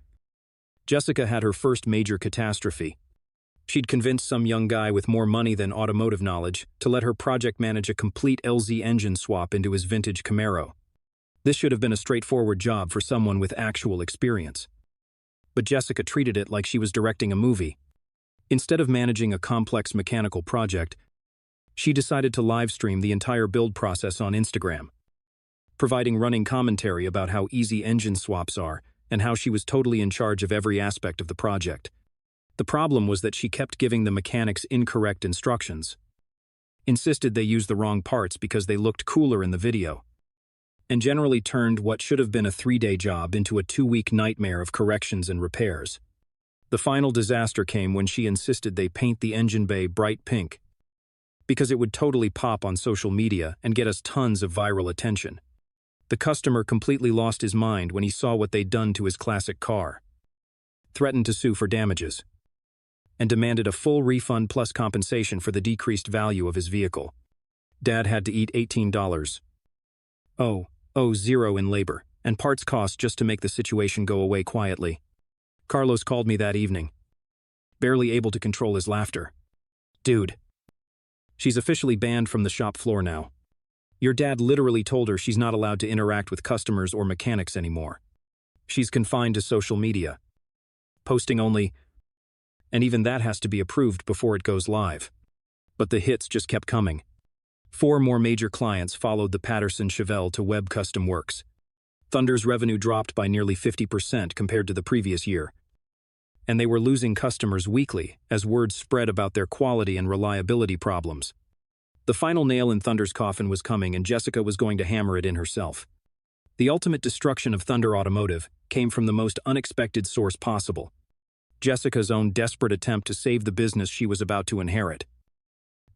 Jessica had her first major catastrophe. She'd convinced some young guy with more money than automotive knowledge to let her project manage a complete LZ engine swap into his vintage Camaro. This should have been a straightforward job for someone with actual experience. But Jessica treated it like she was directing a movie. Instead of managing a complex mechanical project, she decided to live-stream the entire build process on Instagram, providing running commentary about how easy engine swaps are and how she was totally in charge of every aspect of the project. The problem was that she kept giving the mechanics incorrect instructions, insisted they use the wrong parts because they looked cooler in the video, and generally turned what should have been a 3-day job into a 2-week nightmare of corrections and repairs. The final disaster came when she insisted they paint the engine bay bright pink, because it would totally pop on social media and get us tons of viral attention. The customer completely lost his mind when he saw what they'd done to his classic car, threatened to sue for damages, and demanded a full refund plus compensation for the decreased value of his vehicle. Dad had to eat $18. in labor and parts cost just to make the situation go away quietly. Carlos called me that evening, barely able to control his laughter. Dude, she's officially banned from the shop floor now. Your dad literally told her she's not allowed to interact with customers or mechanics anymore. She's confined to social media, posting only, and even that has to be approved before it goes live. But the hits just kept coming. 4 more major clients followed the Patterson Chevelle to Web Custom Works. Thunder's revenue dropped by nearly 50% compared to the previous year, and they were losing customers weekly as word spread about their quality and reliability problems. The final nail in Thunder's coffin was coming, and Jessica was going to hammer it in herself. The ultimate destruction of Thunder Automotive came from the most unexpected source possible: Jessica's own desperate attempt to save the business she was about to inherit.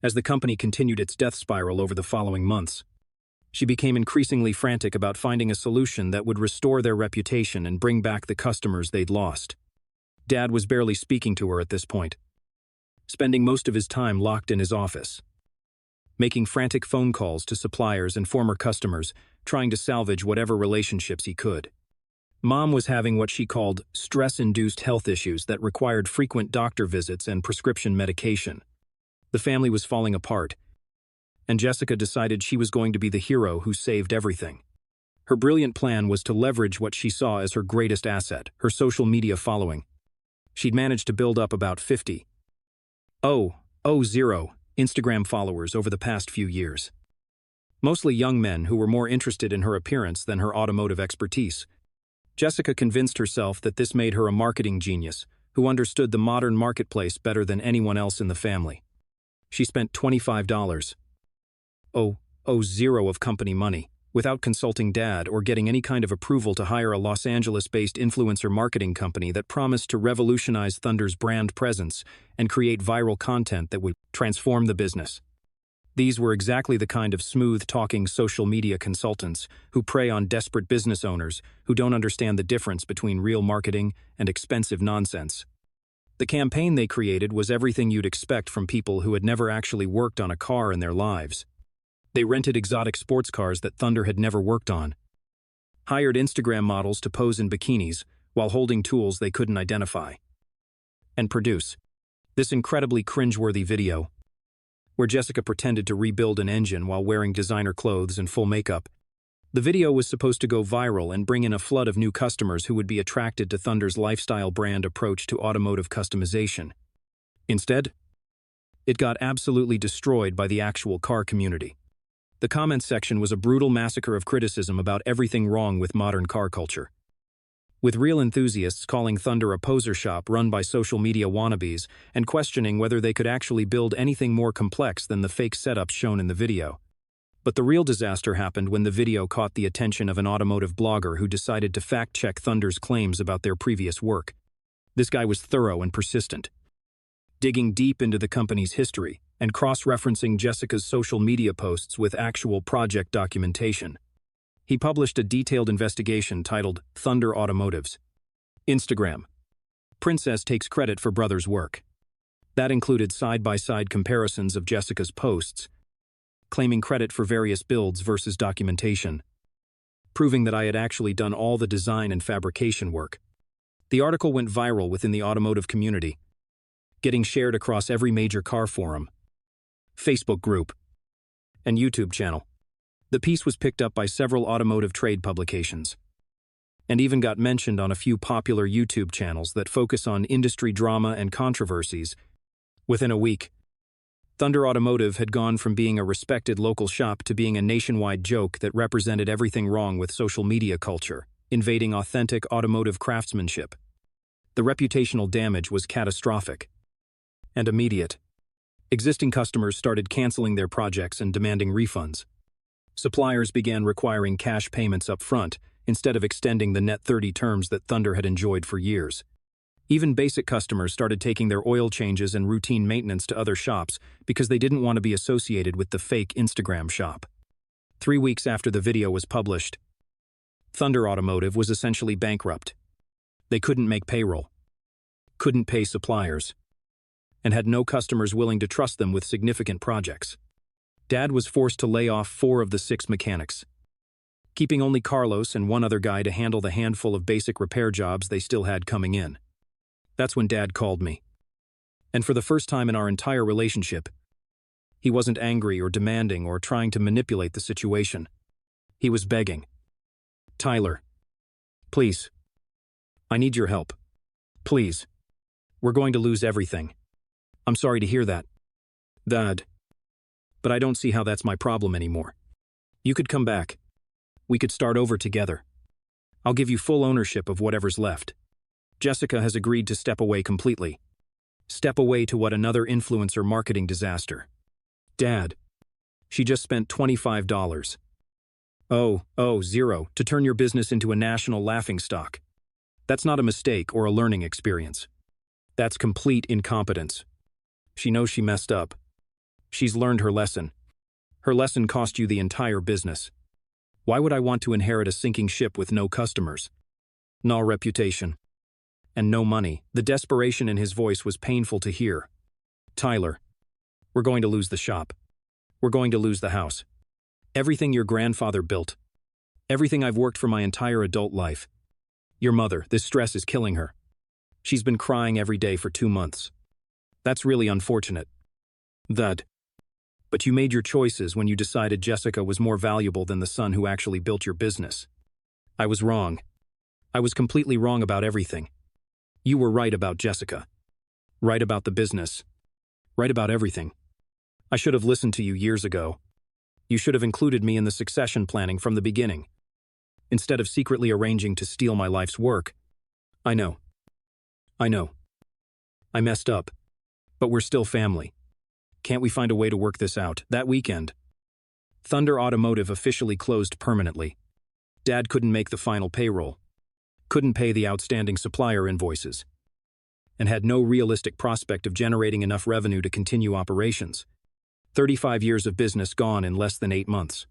As the company continued its death spiral over the following months, she became increasingly frantic about finding a solution that would restore their reputation and bring back the customers they'd lost. Dad was barely speaking to her at this point, spending most of his time locked in his office, making frantic phone calls to suppliers and former customers, trying to salvage whatever relationships he could. Mom was having what she called stress-induced health issues that required frequent doctor visits and prescription medication. The family was falling apart, and Jessica decided she was going to be the hero who saved everything. Her brilliant plan was to leverage what she saw as her greatest asset, her social media following. She'd managed to build up about 50 Instagram followers over the past few years. Mostly young men who were more interested in her appearance than her automotive expertise. Jessica convinced herself that this made her a marketing genius who understood the modern marketplace better than anyone else in the family. She spent $25 of company money without consulting Dad or getting any kind of approval to hire a Los Angeles-based influencer marketing company that promised to revolutionize Thunder's brand presence and create viral content that would transform the business. These were exactly the kind of smooth-talking social media consultants who prey on desperate business owners who don't understand the difference between real marketing and expensive nonsense. The campaign they created was everything you'd expect from people who had never actually worked on a car in their lives. They rented exotic sports cars that Thunder had never worked on, hired Instagram models to pose in bikinis while holding tools they couldn't identify, and produce this incredibly cringeworthy video where Jessica pretended to rebuild an engine while wearing designer clothes and full makeup. The video was supposed to go viral and bring in a flood of new customers who would be attracted to Thunder's lifestyle brand approach to automotive customization. Instead, it got absolutely destroyed by the actual car community. The comments section was a brutal massacre of criticism about everything wrong with modern car culture, with real enthusiasts calling Thunder a poser shop run by social media wannabes and questioning whether they could actually build anything more complex than the fake setups shown in the video. But the real disaster happened when the video caught the attention of an automotive blogger who decided to fact-check Thunder's claims about their previous work. This guy was thorough and persistent, digging deep into the company's history and cross-referencing Jessica's social media posts with actual project documentation. He published a detailed investigation titled Thunder Automotive's Instagram. Princess takes credit for brother's work. That included side-by-side comparisons of Jessica's posts, claiming credit for various builds versus documentation, proving that I had actually done all the design and fabrication work. The article went viral within the automotive community, getting shared across every major car forum, Facebook group, and YouTube channel. The piece was picked up by several automotive trade publications, and even got mentioned on a few popular YouTube channels that focus on industry drama and controversies. Within a week, Thunder Automotive had gone from being a respected local shop to being a nationwide joke that represented everything wrong with social media culture, invading authentic automotive craftsmanship. The reputational damage was catastrophic and immediate. Existing customers started canceling their projects and demanding refunds. Suppliers began requiring cash payments up front instead of extending the net 30 terms that Thunder had enjoyed for years. Even basic customers started taking their oil changes and routine maintenance to other shops because they didn't want to be associated with the fake Instagram shop. 3 weeks after the video was published, Thunder Automotive was essentially bankrupt. They couldn't make payroll, couldn't pay suppliers, and had no customers willing to trust them with significant projects. Dad was forced to lay off 4 of the 6 mechanics, keeping only Carlos and one other guy to handle the handful of basic repair jobs they still had coming in. That's when Dad called me. And for the first time in our entire relationship, he wasn't angry or demanding or trying to manipulate the situation. He was begging. "Tyler, please. I need your help. Please. We're going to lose everything. I'm sorry to hear that, Dad. But I don't see how that's my problem anymore. You could come back. We could start over together. I'll give you full ownership of whatever's left. Jessica has agreed to step away completely. Step away to what another influencer marketing disaster. Dad, she just spent $25. Zero, to turn your business into a national laughingstock. That's not a mistake or a learning experience. That's complete incompetence. She knows she messed up. She's learned her lesson. Her lesson cost you the entire business. Why would I want to inherit a sinking ship with no customers, no reputation, and no money? The desperation in his voice was painful to hear. Tyler, we're going to lose the shop. We're going to lose the house. Everything your grandfather built. Everything I've worked for my entire adult life. Your mother, this stress is killing her. She's been crying every day for 2 months. That's really unfortunate. But you made your choices when you decided Jessica was more valuable than the son who actually built your business. I was wrong. I was completely wrong about everything. You were right about Jessica. Right about the business. Right about everything. I should have listened to you years ago. You should have included me in the succession planning from the beginning, instead of secretly arranging to steal my life's work. I know. I messed up. But we're still family. Can't we find a way to work this out? That weekend, Thunder Automotive officially closed permanently. Dad couldn't make the final payroll, couldn't pay the outstanding supplier invoices, and had no realistic prospect of generating enough revenue to continue operations. 35 years of business gone in less than 8 months.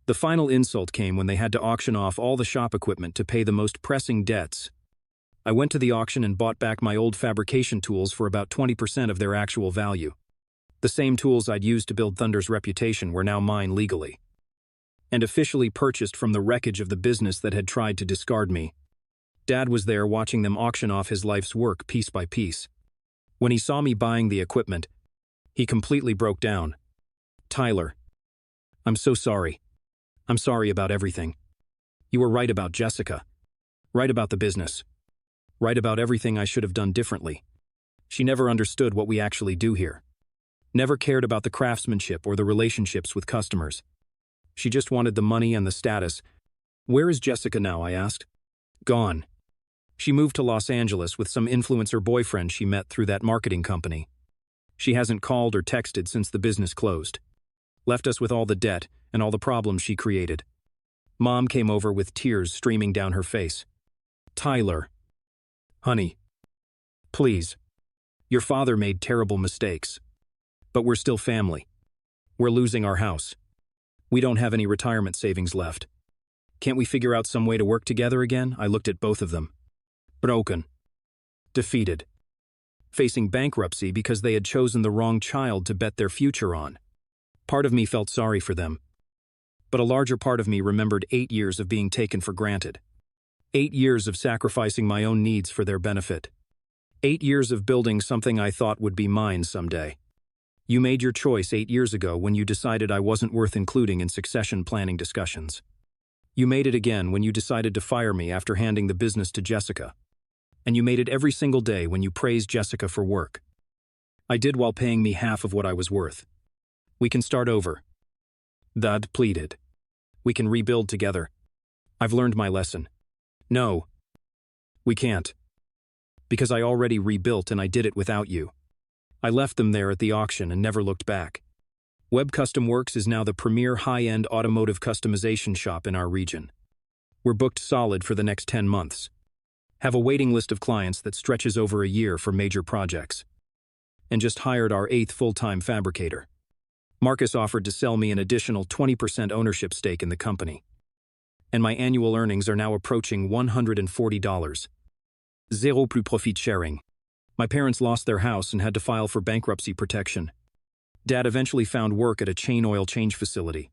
The final insult came when they had to auction off all the shop equipment to pay the most pressing debts. I went to the auction and bought back my old fabrication tools for about 20% of their actual value. The same tools I'd used to build Thunder's reputation were now mine legally. And officially purchased from the wreckage of the business that had tried to discard me. Dad was there watching them auction off his life's work piece by piece. When he saw me buying the equipment, he completely broke down. "Tyler, I'm so sorry. I'm sorry about everything. You were right about Jessica. Right about the business. Right about everything I should have done differently. She never understood what we actually do here. Never cared about the craftsmanship or the relationships with customers. She just wanted the money and the status." "Where is Jessica now?" I asked. "Gone. She moved to Los Angeles with some influencer boyfriend she met through that marketing company. She hasn't called or texted since the business closed. Left us with all the debt and all the problems she created." Mom came over with tears streaming down her face. "Tyler. Honey. Please. Your father made terrible mistakes. But we're still family. We're losing our house. We don't have any retirement savings left. Can't we figure out some way to work together again?" I looked at both of them. Broken. Defeated. Facing bankruptcy because they had chosen the wrong child to bet their future on. Part of me felt sorry for them. But a larger part of me remembered 8 years of being taken for granted. 8 years of sacrificing my own needs for their benefit. 8 years of building something I thought would be mine someday. You made your choice 8 years ago when you decided I wasn't worth including in succession planning discussions. You made it again when you decided to fire me after handing the business to Jessica. And you made it every single day when you praised Jessica for work. I did while paying me half of what I was worth. We can start over. Dad pleaded. We can rebuild together. I've learned my lesson. No. We can't. Because I already rebuilt and I did it without you. I left them there at the auction and never looked back. Web Custom Works is now the premier high-end automotive customization shop in our region. We're booked solid for the next 10 months. Have a waiting list of clients that stretches over a year for major projects. And just hired our 8th full-time fabricator. Marcus offered to sell me an additional 20% ownership stake in the company. And my annual earnings are now approaching $140. Zéro plus profit sharing. My parents lost their house and had to file for bankruptcy protection. Dad eventually found work at a chain oil change facility,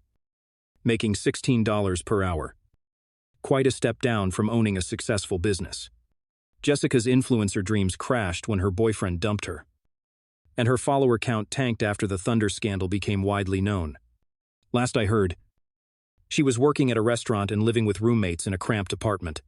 making $16 per hour. Quite a step down from owning a successful business. Jessica's influencer dreams crashed when her boyfriend dumped her. And her follower count tanked after the Thunder scandal became widely known. Last I heard, she was working at a restaurant and living with roommates in a cramped apartment.